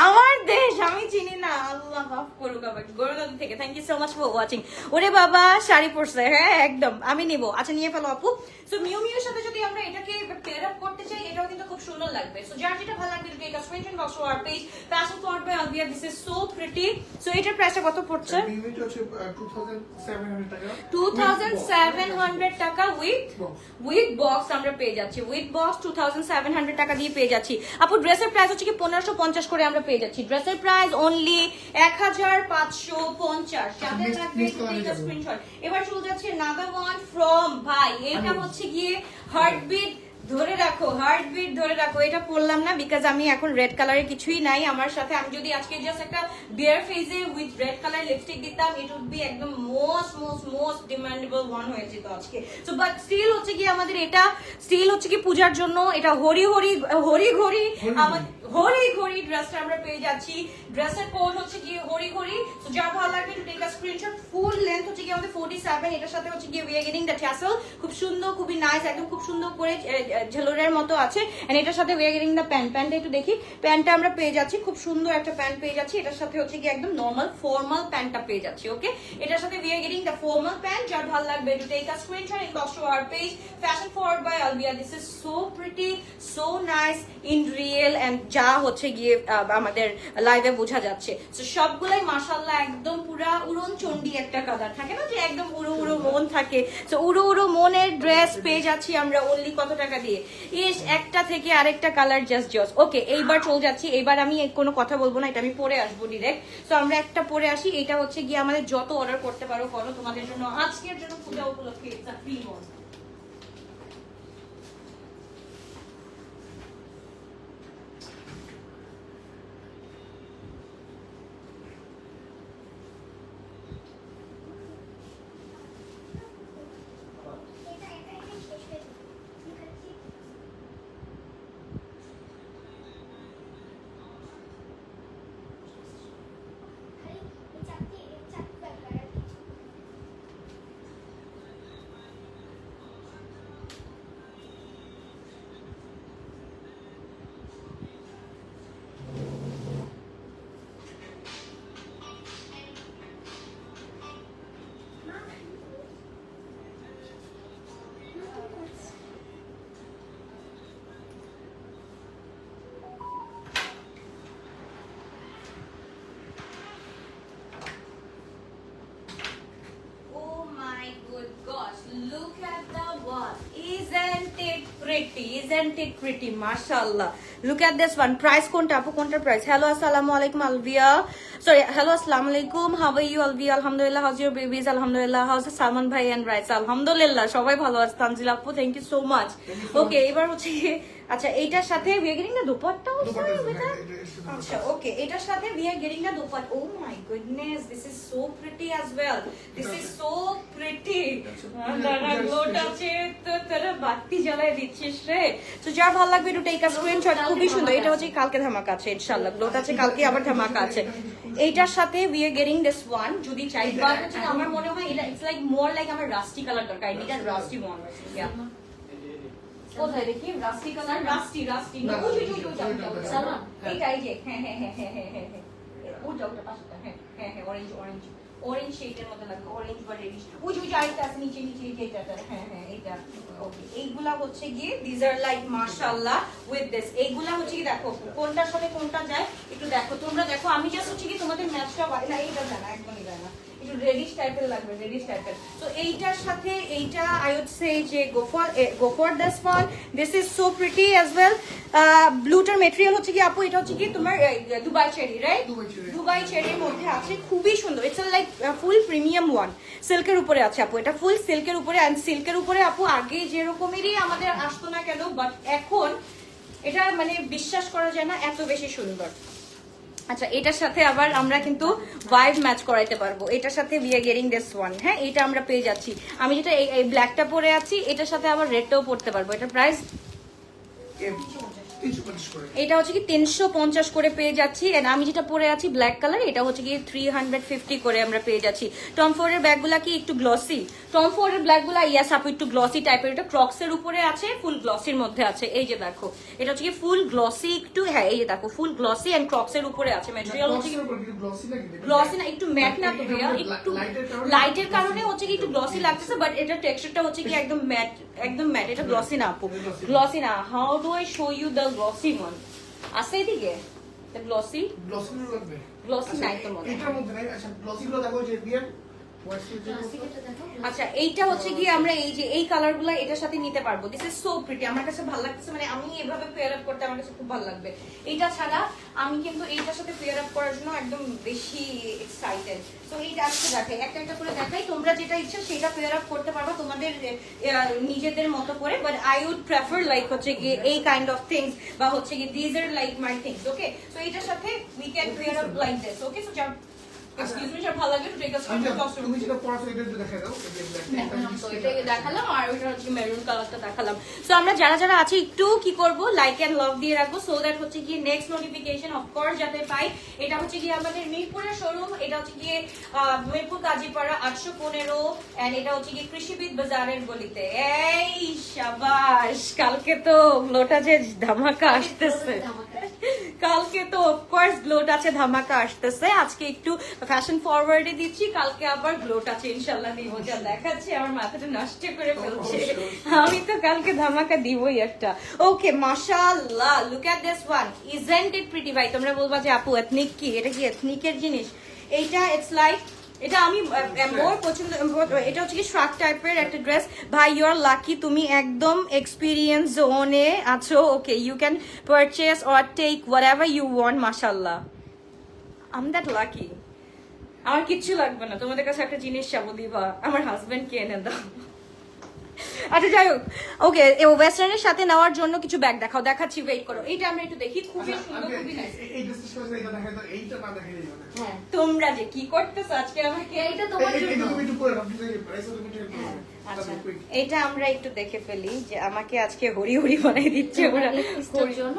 আমার দেশ আমি চিনি না, আল্লাহ মাফ করুক আমাকে। গরু নদী থেকে thank you so much for watching. ওরে বাবা শাড়ি পরছে, হ্যাঁ একদম আমি নিব। আচ্ছা নিয়ে ফেলো আপু। সো মিউ মিউর সাথে যদি আমরা এটাকে পেয়ার আপ করতে চাই এটাও কিন্তু খুব সুন্দর লাগবে। সো যার যেটা ভালো লাগবে take a screenshot box to our page fashion forward by Alvia. This is so pretty. So এটার প্রাইসটা কত পড়ছে? মিউমিট হচ্ছে 2700 টাকা, 2700 টাকা উইথ বক্স আমরা পেয়ে যাচ্ছি। উইথ বক্স 2700 টাকা দিয়ে পেয়ে যাচ্ছি। আপু ড্রেসের প্রাইস হচ্ছে কি 1550 করে আমরা পেয়ে যাচ্ছি। ড্রেসের প্রাইস অনলি 1550। যাদের লাগবে টেক আ স্ক্রিনশট। এবার চলে যাচ্ছে নাদার ওয়ান ফ্রম ভাই, এটা হচ্ছে গিয়ে হার্টবিট ধরে রাখো, হার্টবিট ধরে রাখো। এটা পরলাম না বিকজ আমি এখন রেড কালারের কিছুই নাই আমার সাথে। আমি যদি আজকে জাস্ট একটা বিয়ার ফেজে উইথ রেড কালার লিপস্টিক দিতাম ইট উড বি একদম মোস্ট ডিমান্ডেবল ওয়ান হয়ে যেত আজকে। সো বাট স্টিল হচ্ছে কি আমাদের এটা স্টিল হচ্ছে কি পূজার জন্য এটা হরি ঘড়ি হরি ঘড়ি ড্রেসটা আমরা পেয়ে যাচ্ছি। ড্রেসের কোড হচ্ছে কি হরি ঘড়ি। সো যা ভালো লাগবে to take a screenshot. Full length হচ্ছে কি আমাদের 47। এটার সাথে হচ্ছে কি we are getting the tassel, খুব সুন্দর খুবই নাইস একদম খুব সুন্দর করে ঝেলোরের মতো আছে। এন্ড এটার সাথে উই আর গেটিং দ্য প্যান্টটা একটু দেখি। প্যান্টটা আমরা পেয়ে যাচ্ছি খুব সুন্দর একটা প্যান্ট পেয়ে যাচ্ছি। এটার সাথে হচ্ছে কি একদম নরমাল ফর্মাল প্যান্টটা পেয়ে যাচ্ছি। ওকে এটার সাথে we are getting the formal pant. যার ভালো লাগবে to take a screenshot inbox to our page fashion forward by Alvia. This is so pretty so nice in real. And যা হচ্ছে গিয়ে আমাদের লাইভে বোঝা যাচ্ছে। তো সবগুলাই মাশাআল্লাহ একদম পুরা উড়ন চণ্ডী একটা কালার থাকে না, যে একদম উড়ো উড়ো মন থাকে। তো উড়ো উড়ো মনের ড্রেস পেয়ে যাচ্ছি আমরা অনলি কত টাকা দিয়ে? ইস, একটা থেকে আরেকটা কালার জাস্ট জস। ওকে, এইবার চলে যাচ্ছি, এইবার আমি কোনো কথা বলবো না, এটা আমি পরে আসবো ডিরেক্ট। তো আমরা একটা পরে আসি, এটা হচ্ছে গিয়ে আমাদের যত অর্ডার করতে পারো করো, তোমাদের জন্য আজকের জন্য পূজা উপলক্ষে এটা ফ্রি মন। Oh my good gosh, look at the one. Isn't it pretty? Isn't it pretty? Mashallah. Look at this one. Price konta apu, konta price? Hello, assalamu alaikum Alvia. Sorry, hello, assalamu alaikum. How are you Alvia? Alhamdulillah. How's your babies? Alhamdulillah. How's the Salman bhai and Rice? Alhamdulillah. Shobai bhalo আছে Tanzil আপু, thank you so much. Okay, এবার হচ্ছে আচ্ছা এইটার সাথে we are getting the dupatta also with that? আচ্ছা, okay, এটার সাথে we are getting the dupatta. Oh my goodness, this is so pretty as well. This is so pretty. দাঁড়া, গ্লোটা আছে তো তোরা বাতি জ্বালায় দিচ্ছিস রে। তো যার ভালো লাগবে একটু টেক আ স্ক্রিনশট, খুবই সুন্দর। এটা হচ্ছে কালকে ধামাকা আছে ইনশাআল্লাহ, গ্লোটা আছে কালকে আবার ধামাকা আছে। এইটার সাথে we are getting this one যদি চাই, বাট হচ্ছে আমার মনে হয় এটা ইটস লাইক মোর লাইক আমার রাস্টি কালার দরকার। এটা রাস্টি ওয়ান, ইয়া কোথায় দেখি রাস্টি কালার? রাস্টি না, ওই সালমান এইটাই যে হ্যাঁ হ্যাঁ হ্যাঁ হ্যাঁ হ্যাঁ হ্যাঁ হ্যাঁ ওটা পাশে, হ্যাঁ হ্যাঁ হ্যাঁ অরেঞ্জ শেডের মতো লাগবে, অরেঞ্জ বা রেডিশ। ওই যে আরেকটা আছে নিচে এটা, হ্যাঁ হ্যাঁ এটা। ওকে, এইগুলা হচ্ছে গিয়ে দিস আর লাইক মাশাআল্লাহ উইথ দিস। এইগুলা হচ্ছে কি দেখো কোনটার সাথে কোনটা যায় একটু দেখো, তোমরা দেখো। আমি জাস্ট হচ্ছে কি তোমাদের ম্যাচটা না, এইটা জানা একদমই জানা, একটু রেডিশ টাইপের লাগবে, রেডিশ টাইপের। তো এইটার সাথে এইটা আই উড সে যে go for this one. This is so pretty as well. ব্লুটার ম্যাটেরিয়াল হচ্ছে কি আপু, এটা হচ্ছে কি তোমার দুবাই চেরি, রাইট? দুবাই চেরির মধ্যে আছে, খুবই সুন্দর। It's like full premium one, সিল্কের উপরে আছে আপু, এটা ফুল সিল্কের উপরে। এন্ড সিল্কের উপরে আপু আগে যেরকমেরই আমাদের আসতো না কেন, বাট এখন এটা মানে বিশ্বাস করা যায় না এত বেশি সুন্দর। আচ্ছা, এটার সাথে আবার আমরা কিন্তু ভাইব ম্যাচ করাইতে পারবো। এটার সাথে we are getting this one, হ্যাঁ এটা আমরা পেয়ে যাচ্ছি। আমি যেটা এই ব্ল্যাকটা পরে আছি, এটার সাথে আবার রেডটাও পরতে পারবো। এটার প্রাইস এটা হচ্ছে কি 350 করে পেয়ে যাচ্ছি। এন্ড আমি যেটা পরে আছি ব্ল্যাক কালার, এটা হচ্ছে কি 350 করে আমরা পেয়ে যাচ্ছি। টম ফোর্ডের ব্যাগগুলা কি একটু গ্লসি? টম ফোর্ডের ব্যাগগুলা ইয়াস আপু একটু গ্লসি টাইপের। এটা ক্রক্সের উপরে আছে, ফুল গ্লসির মধ্যে আছে। এই যে দেখো, এটা হচ্ছে কি ফুল গ্লসি একটু, হ্যাঁ এই যে দেখো ফুল গ্লসি এন্ড ক্রক্সের উপরে আছে। ম্যাটেরিয়াল হচ্ছে কি গ্লসি না, একটু ম্যাট না তো ভাইয়া, একটু লাইটের কারণে হচ্ছে কি একটু গ্লসি লাগতেছে, বাট এটা টেক্সচারটা হচ্ছে কি একদম ম্যাট, একদম ম্যাট। এটা গ্লসি না আপু, গ্লসি না। How do I show you the glossy one? আছে এদিকে দ্য গ্লসি লাগবে, গ্লসি নাই তো মনে হয়। এটার মধ্যে নাই। আচ্ছা, গ্লসি গুলো দেখো যে দিয়ে আচ্ছা, এইটা হচ্ছে কি আমরা এই যে এই কালার গুলা এটার সাথে নিতে পারবো। দিস ইজ সো প্রিটি, আমার কাছে ভালো লাগতেছে। মানে আমি এভাবে পেয়ার আপ করতে আমার কাছে খুব ভালো লাগবে। এইটা ছাড়া আমি কিন্তু এইটার সাথে পেয়ার আপ করার জন্য একদম বেশি এক্সাইটেড। তো এইটা আজকে দেখাই, একটা একটা করে দেখাই। তোমরা যেটা ইচ্ছা সেটা পেয়ার আপ করতে পারবে তোমাদের নিজেদের মতো করে। But I would prefer like হচ্ছে কি এই কাইন্ড অফ থিংস, বা হচ্ছে কি this are like my things. Okay, so এইটার সাথে we can pair up like this. Okay, so excuse me, সব ভালো লাগে তো টেক আ স্ক্রিনশট। তুমি যেটা পড়াছো এটা একটু দেখাই দাও। দেখালাম আর ওইটা হচ্ছে মেরুন কালারটা দেখালাম। সো আমরা যারা যারা আছি একটু কি করব, লাইক এন্ড লাভ দিয়ে রাখবো, সো দ্যাট হচ্ছে গিয়ে নেক্সট নোটিফিকেশন অফকোর্স যাতে পাই। এটা হচ্ছে গিয়ে আমাদের মিরপুরের শোরুম, এটা হচ্ছে গিয়ে মিরপুর কাজীপাড়া 815, এন্ড এটা হচ্ছে গিয়ে কৃষিবিদ বাজারের গলিতে। এই শাবাশ, কালকে তো লোটা যে ধামাকা আসতেছে, কালকে তো অফকোর্স গ্লোট আছে, ধামাকা আসতেছে। আজকে একটু ফ্যাশন ফরওয়ার্ডে দিচ্ছি, কালকে আবার গ্লোট আছে ইনশাল্লাহ দিব। যা দেখাচ্ছে আমার মাথাটা নষ্ট করে ফেলছে। আমি তো কালকে ধামাকা দিবই একটা। ওকে মাশাআল্লাহ, look at this one, isn't it pretty? ভাই তোমরা বলবা যে আপু এথনিক কি, এটা কি এথনিকের জিনিস? এইটা ইটস লাইক, এটা আমি মোর পছন্দ। এটা হচ্ছে কি শ্রাক টাইপের একটা ড্রেস। ভাই ইউ আর লাকি, তুমি একদম এক্সপিরিয়েন্স জোনে আছো। Okay, you can purchase or take whatever you want. মাশাআল্লাহ, আই এম দ্যাট লাকি। আমার কিচ্ছু লাগবে না, তোমাদের কাছে একটা জিনিস চাবো, দিবা আমার হাজবেন্ডকে এনে দাও। আচ্ছা যাই হোক, ওকে ওয়েস্টার্নের সাথে নেওয়ার জন্য কিছু ব্যাগ দেখাও, দেখাচ্ছি, ওয়েট করো। এইটা আমরা একটু দেখি, খুবই সুন্দর, খুবই নাইস। এই ড্রেসের সাথে এটা দেখা তো এইটা না দেখালেই হবে। হ্যাঁ তোমরা যে কি করতেছো আজকে আমাকে, এইটা তোমার এই জন্য। তুমি একটু পরে আপনি প্রাইস তুমি একটু পরে। আচ্ছা এটা আমরা একটু দেখে ফেলি যে আমাকে আজকে হরি হরি বানাই দিচ্ছে ওরা। স্টক জন্য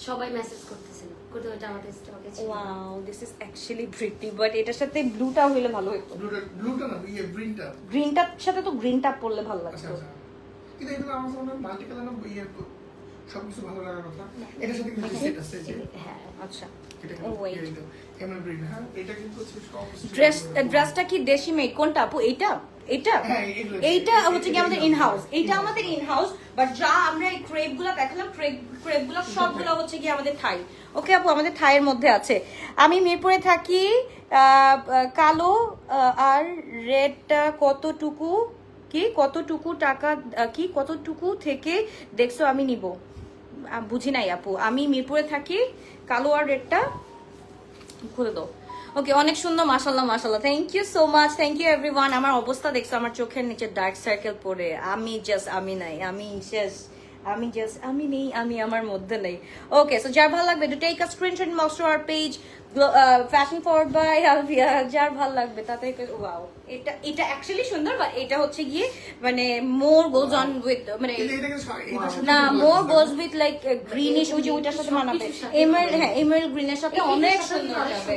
সবাই মেসেজ করতেছিল, কোথাও এটা আমাদের স্টকে ছিল। Wow, this is actually pretty, but এটার সাথে ব্লুটা হইলে ভালো হতো। ব্লুটা না ইয়ে গ্রিনটা। গ্রিনটার সাথে তো গ্রিনটা পরলে ভালো আচ্ছা লাগতো। আচ্ছা কিন্তু এটা আমার মনে হয় মাল্টি কালার না ইয়ে সবকিছু ভালো লাগার কথা। এটার সাথে কিন্তু সেট আছে যে হ্যাঁ আচ্ছা, এটা Wait. কিন্তু এমন গ্রিন। হ্যাঁ এটা কিন্তু হচ্ছে সব ড্রেসটা কি দেশি মেড? কোনটা আপু? এইটা এটা হ্যাঁ, এগুলো। এইটা হচ্ছে কি আমাদের ইন হাউস, এইটা আমাদের ইন হাউস। বাট যা আমরা এই ক্রেপ গুলো দেখালাম, ক্রেপ গুলো সবগুলো হচ্ছে কি আমাদের থাই। ওকে আপু, আমাদের থাইয়ের মধ্যে আছে। আমি মিরপুরে থাকি। কালো আর রেডটা কতটুকু, কি কতটুকু টাকা, কি কতটুকু থেকে দেখছো আমি নিব? বুঝি নাই আপু। আমি মিরপুরে থাকি, কালো আর রেডটা খুলে দাও। ওকে, অনেক সুন্দর, মাশাআল্লাহ মাশাআল্লাহ, thank you so much, thank you everyone. আমার অবস্থা দেখছো, আমার চোখের নিচে ডার্ক সার্কেল পড়ে। আমি নাই, আমি নেই, আমি আমার মধ্যে নেই। ওকে, সো যার ভালো লাগবে to take a screenshot inbox to our page fashion forward by Alvia. যার ভালো লাগবে তাতে, ওয়াও, এটা অ্যাকচুয়ালি সুন্দর, বাট এটা হচ্ছে গিয়ে মানে মোর গোজ অন উইথ, মানে এটা কিন্তু এইটার সাথে না, মোর গোজ উইথ লাইক গ্রিনিশ, ওই যে ওইটার সাথে মানাবে। এমারেল্ড, হ্যাঁ এমারেল্ড গ্রিনের সাথে অনেক সুন্দর যাবে।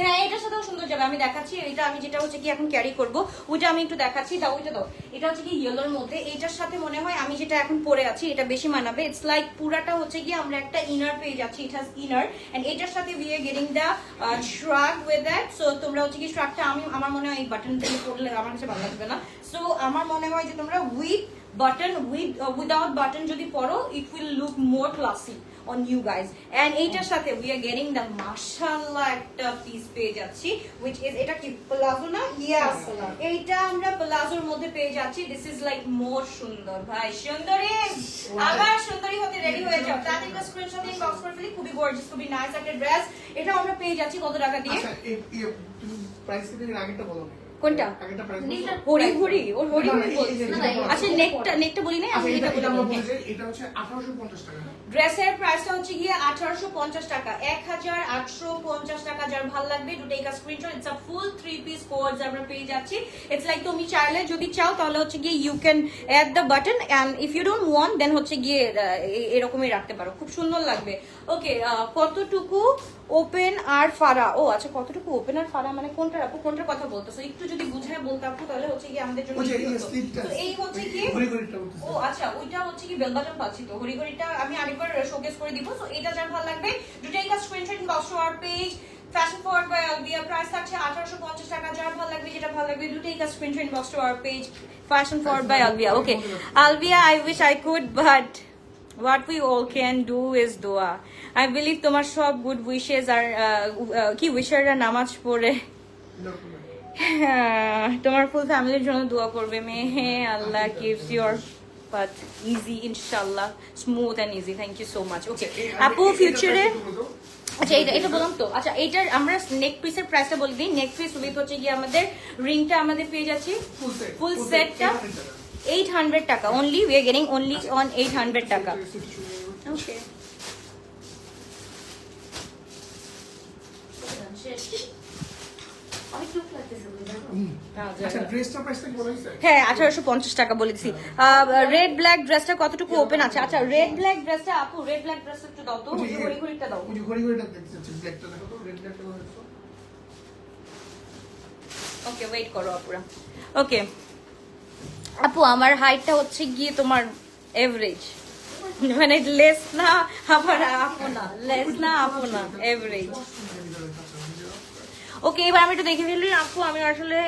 হ্যাঁ এটার সাথেও সুন্দর যাবে। আমি দেখাচ্ছি, এটা আমি যেটা হচ্ছে কি এখন ক্যারি করব, ওইটা আমি একটু দেখাচ্ছি। দাও ওইটা দাও। এটা হচ্ছে কি ইয়েলোর মধ্যে, এইটার সাথে মনে হয় আমি যেটা এখন পরে আছি এটা বেশি মানাবে। ইটস লাইক পুরাটা হচ্ছে কি আমরা একটা ইনার পেয়ে যাচ্ছি, ইট হ্যাজ ইনার, এন্ড এটার সাথে we are getting the শ্রাগ with that. So তোমরা হচ্ছে কি শ্রাগটা, আমার মনে হয় এই বাটন দিয়ে পরলে আমার কাছে ভালো লাগবে না। সো আমার মনে হয় যে তোমরা উইথ বাটন, উইদাউট বাটন যদি পরো, it will look more classy on you guys. And এইটার সাথে we are getting the mashallah একটা পিস পেয়ে যাচ্ছি, which is এটা কি প্লাজো না? Yes, এইটা আমরা প্লাজোর মধ্যে পেয়ে যাচ্ছি। This is like more সুন্দর। ভাই সুন্দরী, আবার সুন্দরী হতে রেডি হয়ে যাও। তাতে একটা স্ক্রিনশট দিয়ে বক্স করে ফেলি। খুবই গর্জিয়াস, খুবই নাইস একটা ড্রেস। এটা আমরা পেয়ে যাচ্ছি কত টাকা দিয়ে? আচ্ছা এই তুমি প্রাইস থেকে আগেরটা বলো না। কোনটা? আগেরটা প্রাইস নীলটা হরি হরি, ওর হরি না, না, হরি এই- বলছি। এই- এই- আচ্ছা নেকটা বলি না, আমি আচ্ছা এটা এটা আমরা বলি। বলছি এটা হচ্ছে 1850 টাকা। ড্রেসের প্রাইসটা হচ্ছে গিয়ে 1850 টাকা, 1850 টাকা। যার ভালো লাগবে to take a screenshot. It's a full 3 piece coord আমরা পেয়ে যাচ্ছি। ইটস লাইক তুমি চাইলে যদি চাও তাহলে হচ্ছে গিয়ে you can add the button, and if you don't want then হচ্ছে গিয়ে এরকমই রাখতে পারো, খুব সুন্দর লাগবে। ওকে, কতটুকু ওপেন আর ফাড়া? ও আচ্ছা, কতটুকু ওপেন আর ফাড়া মানে কোনটা আপু, কোনটার কথা বলতেছো? একটু যদি বুঝায় বলতে আপু তাহলে হচ্ছে গিয়ে আমাদের জন্য ওই যে easy এই হতো। স্লিপটা তো এই হচ্ছে কি ঘড়িটা বলতেছে। ও আচ্ছা, ওইটা হচ্ছে কি বেল বাটন পাচ্ছি তো, হরিগড়িটা আমি আরেকবার শোকেস করে দিব। সো এটা যার ভালো লাগবে to take a screenshot inbox to our page fashion forward by Alvia. Price থাকছে 1850 টাকা। যার ভালো লাগবে, যেটা ভালো লাগবে, to take a screenshot inbox to our page fashion forward by Alvia. Okay Alvia, I wish I could, but what we all can do is dua. I believe তোমার সব good wishes আর কি উইশাররা নামাজ পড়ে তোমার ফুল ফ্যামিলির জন্য দোয়া করবে। মে আল্লাহ gives your path easy, inshallah, smooth and easy. Thank you so much. Okay আপু, ফিউচারে আচ্ছা এটা বললাম তো। আচ্ছা এইটার আমরা নেক পিসের প্রাইসটা বলে দিই। নেক পিস উইথ হচ্ছে গিয়ে আমাদের রিংটা আমাদের পেয়ে যাচ্ছি ফুল সেটটা 800 টাকা only. We are getting only on 800 টাকা. Okay. অনেক লুক লাগতেছে বুঝছো? আচ্ছা ড্রেসটা প্রাইসটা কি বলা হয়েছে? হ্যাঁ 1850 টাকা বলেছি। রেড ব্ল্যাক ড্রেসটা কতটুকু ওপেন আছে? আচ্ছা রেড ব্ল্যাক ড্রেসটা আপু, রেড ব্ল্যাক ড্রেসটা একটু দাও তো, ঘড়িটা দাও। ওই যে ঘড়িটা দেখতে চাচ্ছি, ব্ল্যাকটা দেখো তো, রেড ব্ল্যাকটা দেখো। ওকে ওয়েট করো আপুরা। ওকে আপু, আমার হাইটটা হচ্ছে গিয়ে তোমার এভারেজ মানে লেস না আবার আপো না, লেস না আপো না, এভারেজ। ওকে, এবার আমি একটু দেখে ফেলি আপু, আমি আসলে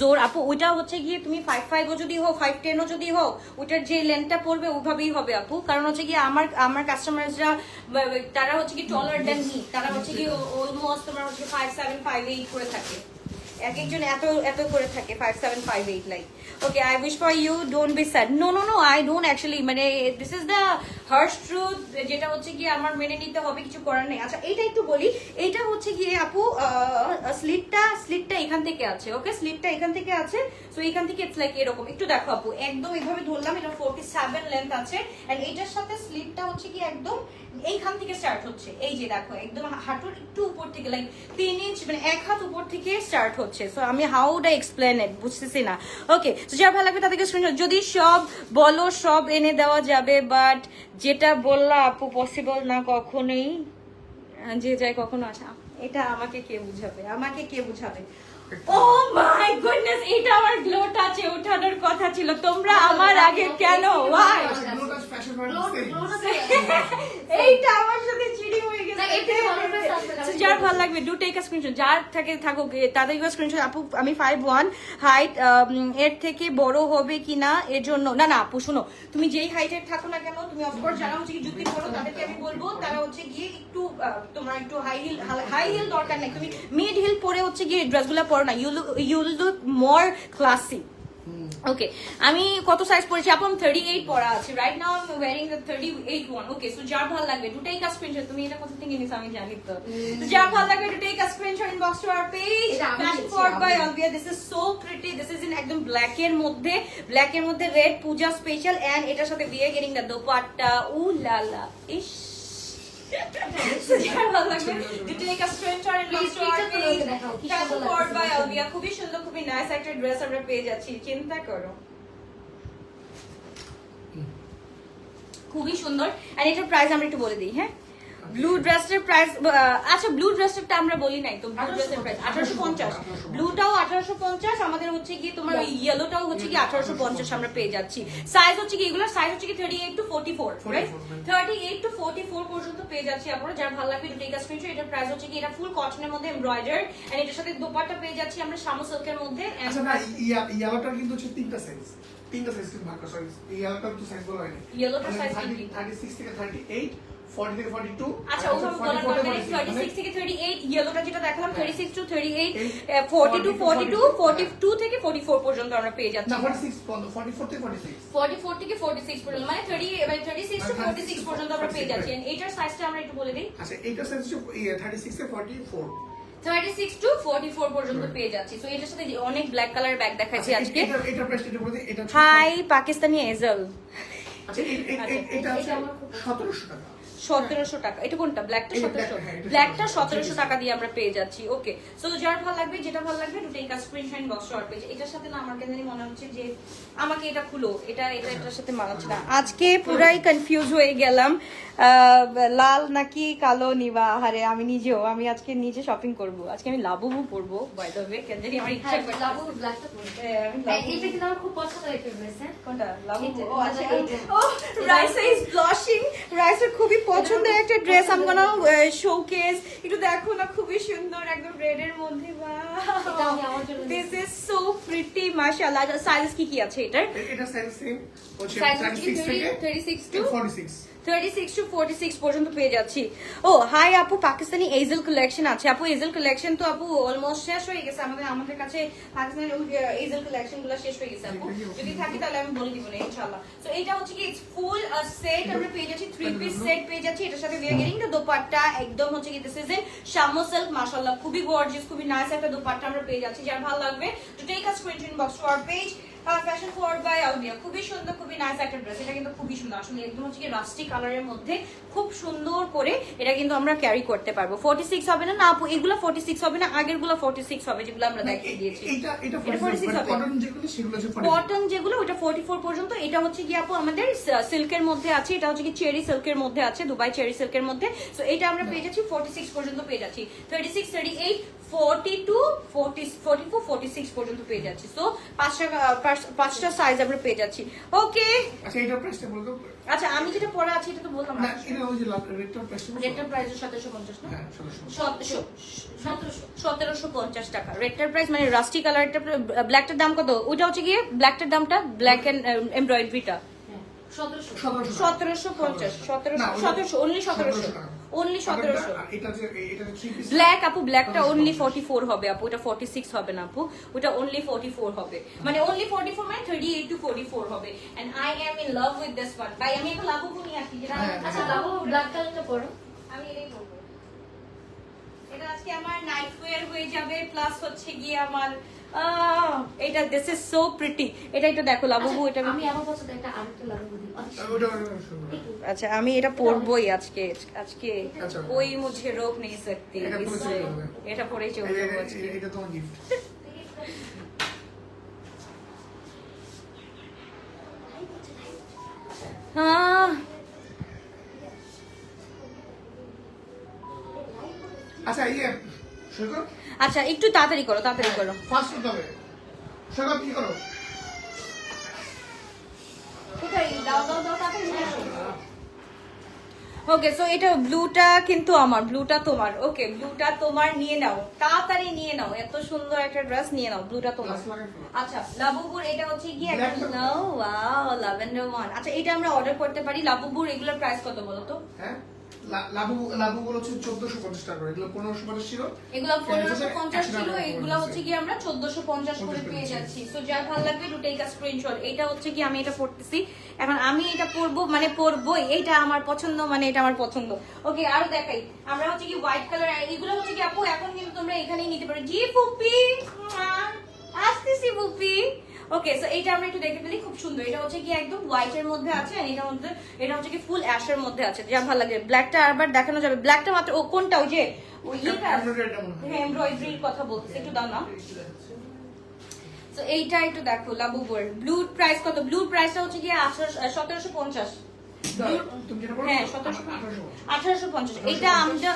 জোর আপু ওইটা হচ্ছে গিয়ে তুমি 5'5" যদি হোক 5'10" যদি হোক, ওইটার যে লেন্থটা পড়বে ওইভাবেই হবে আপু। কারণ হচ্ছে গিয়ে আমার কাস্টমাররা তারা হচ্ছে কি টলার দেন মি, তারা হচ্ছে কি অলমোস্ট তোমার হচ্ছে 5'7", 5'8" করে থাকে, এক একজন এত এত করে থাকে 5'7", 5'8" like. Okay, I wish for you, don't be sad. No no no, I don't actually, মানে this is the harsh truth, যেটা হচ্ছে গিয়ে আমার মেনে নিতে হবে, কিছু করার নেই। আচ্ছা এইটা একটু বলি, এইটা হচ্ছে গিয়ে আপু স্লিটটা এখান থেকে আছে, ওকে, স্লিটটা এখান থেকে আছে। সো এখান থেকে ইটস লাইক এরকম, একটু দেখো আপু, একদম এইভাবে ধরলাম, এটা 47 লেন্থ আছে, এন্ড এইটার সাথে স্লিটটা হচ্ছে কি একদম এইখান থেকে স্টার্ট হচ্ছে, এই যে দেখো একদম হাঁটুর একটু উপর থেকে, লাইক 3 ইঞ্চ, মানে 1 হাত উপর থেকে স্টার্ট হচ্ছে। সো আমি হাউ ডু এক্সপ্লেন ইট বুঝতেছি না। ওকে, তো যারা ভালো লাগবে তাদেরকে স্ক্রিনশট, যদি সব বলো সব এনে দেওয়া যাবে, বাট যেটা বললা আপু পসিবল না কখনোই, যে যায় কখনো আসা, এটা আমাকে কে বুঝাবে, আমাকে কে বুঝাবে? ও মাই গুডনেস, এটা আমার গ্লো টাচে ওঠানোর কথা ছিল, তোমরা আমার আগে কেন? ওয়াই? এইটা আমার সাথে চিড়ি হয়ে গেছে। যার ভালো লাগবে ডু টেক আ স্ক্রিনশট, যার থাকে থাকুক তাদেরকে স্ক্রিনশট। আপু আমি 5'1" হাইট, এর থেকে বড় হবে কিনা এর জন্য না না আপু শুনো, তুমি যেই হাইটের থাকো না কেন, তুমি অফকোর্স যারা হচ্ছে কি জুতি পরো তাদেরকে আমি বলবো তারা হচ্ছে গিয়ে একটু তোমার একটু হাই হিল দরকার নেই, তুমি মিড হিল পরে হচ্ছে গিয়ে ড্রেসগুলো পরো না, ইউ লুক মোর ক্লাসি। ওকে, আমি কত সাইজ পরেছি আপু? আমি 38 পরা আছে রাইট নাও, আমি wearing the 38 one. Okay, so যার ভালো লাগবে টু টেক আ স্ক্রিনশট, তুমি এটা কোথা থেকে নিছো আমি জানি তো, তো যার ভালো লাগবে to take a screenshot, inbox to our page fashion forward by Olivia. This is so pretty, this is in একদম ব্ল্যাক এর মধ্যে রেড পূজা স্পেশাল, এন্ড এটার সাথে we are getting the dupatta. Ooh la la, ইশ। So যার ভালো লাগবে to take a screenshot, inbox to our page fashion forward by Olivia. খুবই সুন্দর, খুবই নাইস একটা ড্রেস আমরা পেয়ে যাচ্ছি, চিন্তা করো, খুবই সুন্দর। আর এটার প্রাইস আমরা একটু বলে দিই। হ্যাঁ, ব্লু ড্রেসের প্রাইস, আচ্ছা ব্লু ড্রেসেরটা আমরা বলি নাই তো, ব্লু ড্রেসের প্রাইস 1850, ব্লুটাও 1850, আমাদের হচ্ছে কি তোমার ওই ইয়েলোটাও হচ্ছে কি 1850 আমরা পেয়ে যাচ্ছি। সাইজ হচ্ছে কি এগুলোর সাইজ হচ্ছে কি 38 to 44, রাইট? 38 to 44 পর্যন্ত পেয়ে যাচ্ছি আপনারা, যার ভালো লাগবে টেক আ স্ক্রিনশট। এটার প্রাইস হচ্ছে কি, এটা ফুল কটনের মধ্যে এমব্রয়ডার, এন্ড এটার সাথে দোপাট্টা পেয়ে যাচ্ছি আমরা শামু সিল্কের মধ্যে। আচ্ছা না, ইয়ালোটা কিন্তু হচ্ছে তিনটা সাইজ কিন্তু ভাগ করা, সরি ইয়ালোটা তো সাইজ বলা হয়নি, ইয়েলোটা সাইজ কি 36 থেকে 38, 40 থেকে 42। আচ্ছা ওভাবে বলার দরকার নেই, 36 থেকে 38, ইয়েলোটা যেটা দেখালাম 36 to 38, 40 to 42, 42 থেকে 44 পর্যন্ত আমরা পেয়ে যাচ্ছি। না 46, 44 থেকে 46, 44 থেকে 46 পর্যন্ত, মানে 36 to 46 পর্যন্ত আমরা পেয়ে যাচ্ছি। এইটার সাইজটা আমরা একটু বলে দিই। আচ্ছা এইটার সাইজ হচ্ছে 36 থেকে 44, 36 to 44 পর্যন্ত পেয়ে যাচ্ছি। সো এটার সাথে অনেক ব্ল্যাক কালার ব্যাগ দেখাচ্ছি আজকে। এটা প্রাইস এটা বলে দিই, এটা হাই পাকিস্তানি এজেল। আচ্ছা এটা হচ্ছে 1700 টাকা। 1700 টাকা। এটা কোনটা? ব্ল্যাকটা 1700, ব্ল্যাকটা 1700 টাকা দিয়ে আমরা পেয়ে যাচ্ছি। ওকে, সো যার ভালো লাগবে, যেটা ভালো লাগবে to take a screenshot, box short page. এটার সাথে না আমার কেন জানি মনে হচ্ছে যে আমাকে এটা খুলো, এটার সাথে মানাচ্ছে না। আজকে পুরাই কনফিউজ হয়ে গেলাম, লাল নাকি কালো নিবা। আরে আমি আজকে নিজে শপিং করব, আজকে আমি লাবুবু পরবো বাই দ্য ওয়ে, কেন জানি আমার ইচ্ছা করে লাবু ব্ল্যাকটা পরতে। এইটা কিন্তু আমার খুব পছন্দের একটা ড্রেস। হ্যাঁ, কোনটা? লাবুবু। ও আচ্ছা, এইটা। ও রাইসা ইজ ব্লাশিং। রাইসার খুবই পছন্দের একটা ড্রেস, আমি গোনা শোকেস। একটু দেখো না, খুবই সুন্দর, একদম রেড এর মধ্যে। এটা আমি আমার জন্য দিস ইজ সো প্রিটি মাশাআল্লাহ। সাইজ কি আছে এটার? এটা সাইজ সেম হচ্ছে সাইজ 36 থেকে 36 to 46, 36 to 46 পর্যন্ত পেয়ে যাচ্ছি। ও হাই আপু, পাকিস্তানি এজেল কালেকশন আছে আপু। এজেল কালেকশন তো আপু অলমোস্ট শেষ হয়ে গেছে, আমাদের কাছে পাকিস্তানি এজেল কালেকশন গুলো শেষ হয়ে গেছে আপু। যদি থাকে তাহলে আমি বলে দিব না ইনশাআল্লাহ। সো এটা হচ্ছে কি ফুল সেট আমরা পেয়ে যাচ্ছি, 3 পিস সেট পেয়ে যাচ্ছি। এটার সাথে we are getting the dupatta, একদম হচ্ছে কি this is in Shamu silk, মাশাআল্লাহ খুবই গর্জিয়াস, খুবই নাইস একটা দোপাট্টা আমরা পেয়ে যাচ্ছি। যার ভালো লাগবে to take a screenshot, box to our page fashion forward by Olivia. খুবই সুন্দর, খুবই নাইস একটা ড্রেস। এটা কিন্তু খুবই সুন্দর, আসলে একদম হচ্ছে কি রাস্টি কালারের মধ্যে খুব সুন্দর করে এটা কিন্তু আমরা ক্যারি করতে পারবো। 46 হবে না আপু, এগুলো 46 হবে না, আগের গুলো 46 হবে যেগুলো আমরা দেখিয়ে দিয়েছি। এটা 46 হবে, কটন যেগুলো সেগুলো হচ্ছে 44, কটন যেগুলো ওটা 44 পর্যন্ত। এটা হচ্ছে কি আপু আমাদের সিল্কের মধ্যে আছে, এটা হচ্ছে কি চেরি সিল্কের মধ্যে আছে, দুবাই চেরি সিল্কের মধ্যে। সো এটা আমরা পেয়ে যাচ্ছি 46 পর্যন্ত পেয়ে যাচ্ছি, 36, 38, 42, 44, 46 পর্যন্ত পেয়ে যাচ্ছি। সো 5 টাকা পাঁচটা সাইজ আমরা পেয়ে যাচ্ছি। ওকে, আচ্ছা এটার প্রাইসটা বলতো। আচ্ছা আমি যেটা পরে আছি এটা তো বললাম না এটা ওই যে রেটটার প্রাইসটা বলতো। রেটটার প্রাইস 1750 না? হ্যাঁ 1700 1750 টাকা রেটটার প্রাইস, মানে রাস্টি কালারটা। ব্ল্যাকটার দাম কত? ওটা হচ্ছে গিয়ে ব্ল্যাকটার দামটা, ব্ল্যাক এন্ড এমব্রয়ডারিটা 1750, 1700 অনলি 1700 এটা যে 3 পিস ব্ল্যাক আপু, ব্ল্যাকটা অনলি 44 হবে আপু, ওটা 46 হবে না আপু, ওটা অনলি 44 হবে, মানে অনলি 44 মানে 38 to 44 হবে। And I am in love with this one. ভাই আমি একটা লাভ নিয়ে আসি যেটা আচ্ছা বাবু ব্ল্যাক কালারটা পরো। আমি এটাই বলবো, এটা আজকে আমার নাইট ওয়্যার হয়ে যাবে, প্লাস হচ্ছে গিয়ে আমার এটা দিস ইজ সো প্রিটি। এটা একটু দেখো লাবু, এটা আমি আমার পছন্দ একটা আরেকটা লাগাবো দিই। ওটা আচ্ছা আমি এটা পরবই আজকে। আজকে আচ্ছা। कोई मुझे रोक नहीं सकती, এটা পরে इससे চলতে হবে। এটা পরেই চলবে আজকে। এটা তোমার গিফট। হ্যাঁ আচ্ছা সৈকত আচ্ছা একটু তাড়াতাড়ি করো, তাড়াতাড়ি করো। ফাস্ট করতে হবে। সৈকত কি করো? কোথায় দাও দাও দাও, তাড়াতাড়ি নিয়ে আসো। ওকে, সো এটা ব্লুটা কিন্তু আমার, ব্লুটা তোমার। ওকে, ব্লুটা তোমার, নিয়ে নাও, তাড়াতাড়ি নিয়ে নাও, এত সুন্দর একটা ড্রেস নিয়ে নাও, ব্লুটা তোমার। Last লাগাই ফেলো। আচ্ছা লাবুবুর এটা হচ্ছে কি একটা Black টা নাও, ওয়াও ল্যাভেন্ডার ওয়ান। আচ্ছা এটা আমরা অর্ডার করতে পারি। লাবুবুর এগুলোর প্রাইস কত বলো তো? হ্যাঁ লাভগুলো হচ্ছে 1450 টাকা করে। এগুলো 1550 ছিল। এগুলো 1550 ছিল, টাকা এগুলো হচ্ছে কি আমরা 1450 করে পেয়ে যাচ্ছি। সো যার ভালো লাগবে টু টেক আ স্ক্রিনশট। এটা হচ্ছে কি আমি এটা পড়তেছি এখন, আমি এটা পরবো, মানে পরবোই, এটা আমার পছন্দ, মানে এটা আমার পছন্দ। ওকে আরো দেখাই, আমরা হচ্ছে কি হোয়াইট কালার, এগুলো হচ্ছে কি আপু এখন কিন্তু তোমরা এখানেই নিতে পারো। জি পুপি, আসতেছি পুপি। ওকে, সো এইটা আমরা একটু দেখে ফেলি, খুব সুন্দর। এটা হচ্ছে কি একদম হোয়াইট এর মধ্যে আছে, আর এটার মধ্যে, এটা হচ্ছে কি ফুল অ্যাশের মধ্যে আছে, যা ভালো লাগে। ব্ল্যাকটা আবার দেখানো যাবে, ব্ল্যাকটা মাত্র ও কোনটা, ওই যে ওই ইয়েটা, হ্যাঁ এমব্রয়ডারির কথা বলতেছি, একটু দাও না। তো এইটা একটু দেখো লাবুবুর ব্লু প্রাইস কত? ব্লু প্রাইসটা হচ্ছে কি 1750। তুমি যেটা বলো হ্যাঁ 1850। এটা আমরা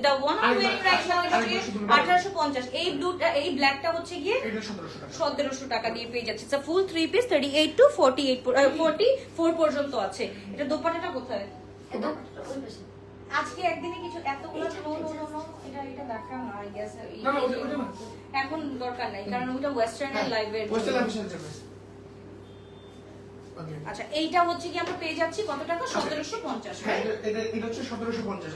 the one of wiring right now এটা হচ্ছে 1850। এই ব্লুটা, এই ব্ল্যাকটা হচ্ছে গিয়ে এটা 1700 টাকা। 1700 টাকা দিয়ে পেয়ে যাচ্ছে। এটা ফুল 3 পিস 38 টু 44 পর্যন্ত আছে। এটা দোপাট্টাটা কোথায়? এটা ওই পাশে। আজকে একদিনে কিছু এতগুলো নো এটা দেখাও না, আই গেস না না ওটা না। এখন দরকার নাই, কারণ ওটা ওয়েস্টার্ন এর লাইভের। ওয়েস্টার্ন লাইভের সাথে ওকে। আচ্ছা এইটা হচ্ছে কি আমরা পেয়ে যাচ্ছি কত টাকা? 1750। হ্যাঁ এটা হচ্ছে 1750।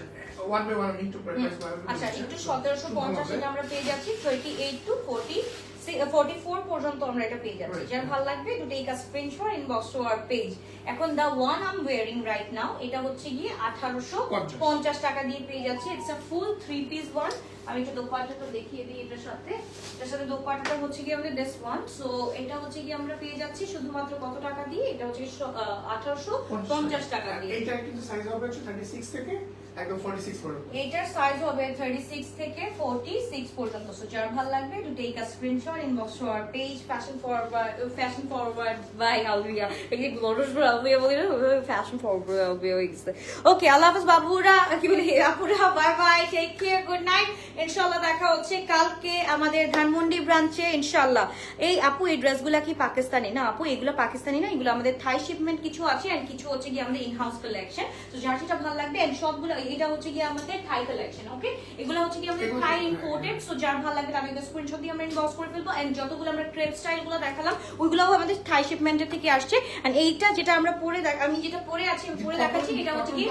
One by one into price. আচ্ছা একটু 1750 এটা আমরা পেয়ে যাচ্ছি 38 টু 44 পর্যন্ত আমরা এটা পেয়ে যাচ্ছি। যার ভালো লাগবে to take a screenshot inbox to our page. এখন the one I am wearing right now এটা হচ্ছে গিয়ে 1850 টাকা দিয়ে পেয়ে যাচ্ছি। It's a full 3 piece one. আমি একটু দোপাট্টাটা দেখিয়ে দিই এটার সাথে। এটার সাথে দোপাট্টাটা হচ্ছে কি আমাদের দিস ওয়ান। সো এটা হচ্ছে কি আমরা পেয়ে যাচ্ছি শুধুমাত্র কত টাকা দিয়ে? এটা হচ্ছে 1850 টাকা দিয়ে। এইটা কিন্তু সাইজ হবে হচ্ছে 36 থেকে একদম 46 পর্যন্ত। এটার সাইজ হবে 36 থেকে 46 পর্যন্ত। সো যার ভালো লাগবে to take a screenshot inbox to our page fashion forward by Alvia. এই বড়সড় আলভিয়া বলি না, ফ্যাশন ফরওয়ার্ড আলভিয়া হয়ে গেছে। ওকে আল্লাহ হাফেজ বাবুরা, কি বলি আপুরা, bye bye, take care, good night. ইনশাআল্লাহ দেখা হচ্ছে কালকে আমাদের ধানমন্ডি ব্রাঞ্চে ইনশাআল্লাহ। এই আপু এই ড্রেসগুলা কি পাকিস্তানি? না আপু এগুলো পাকিস্তানি না, এগুলো আমাদের থাই শিপমেন্ট কিছু আছে, আর কিছু হচ্ছে কি আমাদের ইন হাউস কালেকশন। তো যার যেটা ভালো লাগবে, এন্ড সবগুলো এটা হচ্ছে কি আমাদের থাই কালেকশন। ওকে এগুলো হচ্ছে কি আমাদের থাই ইম্পোর্টেড। সো যার ভালো লাগবে তাদেরকে স্ক্রিনশট দিয়ে আমরা ইনবক্স করে ফেলবো। এন্ড যতগুলো আমরা ক্রেপ স্টাইল গুলো দেখালাম ওইগুলোও আমাদের থাই শিপমেন্টের থেকে আসছে। এন্ড এইটা যেটা আমরা পরে আমি যেটা পরে আছি আমি পরে দেখাচ্ছি, এটা হচ্ছে কি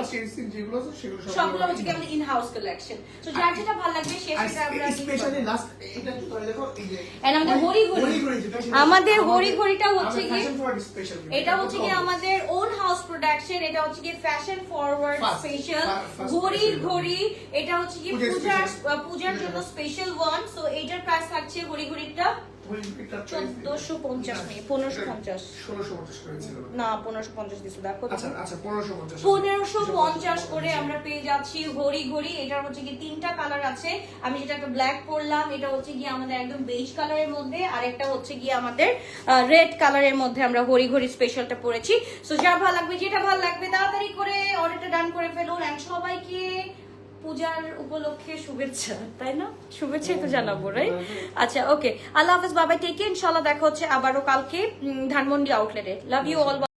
যেগুলো আছে সেগুলো সবগুলো হচ্ছে কি আমাদের ইন হাউস কালেকশন। সো যার যেটা ভালো লাগবে সেটা আমরা স্পেশালি লাস্ট এটা একটু ধরে দেখো এই যে এন্ড আমাদের হরি আমাদের হরি ঘড়িটা হচ্ছে কি এটা হচ্ছে কি আমাদের ওন হাউস প্রোডাকশন। এটা হচ্ছে কি ফ্যাশন ফরওয়ার্ড স্পেশাল ঘড়ির ঘড়ি। এটা হচ্ছে কি পূজার জন্য স্পেশাল ওয়ান। সো এইটার প্রাইস থাকছে ঘড়িটা 1450 নেই 1550 না 1550 দিছো দেখো। আচ্ছা 1550 করে আমরা পেয়ে যাচ্ছি ঘড়ি। এটার হচ্ছে কি তিনটা কালার আছে। আমি যেটা একটা ব্ল্যাক পরলাম, এটা হচ্ছে কি আমাদের একদম বেজ কালারের মধ্যে, আর একটা হচ্ছে কি আমাদের রেড কালারের মধ্যে আমরা ঘড়ি স্পেশালটা পরেছি। সো যা ভালো লাগবে, যেটা ভালো লাগবে তাড়াতাড়ি করে অর্ডারটা ডান করে ফেলুন। এন্ড সবাইকে পূজার উপলক্ষে শুভেচ্ছা, তাই না? শুভেচ্ছাই তো জানাবো, রাইট? আচ্ছা, ওকে, আল্লাহ হাফেজ, বাবাই, টেক কেয়ার। ইনশাআল্লাহ দেখা হচ্ছে আবারও কালকে ধানমন্ডি আউটলেটে। Love you all.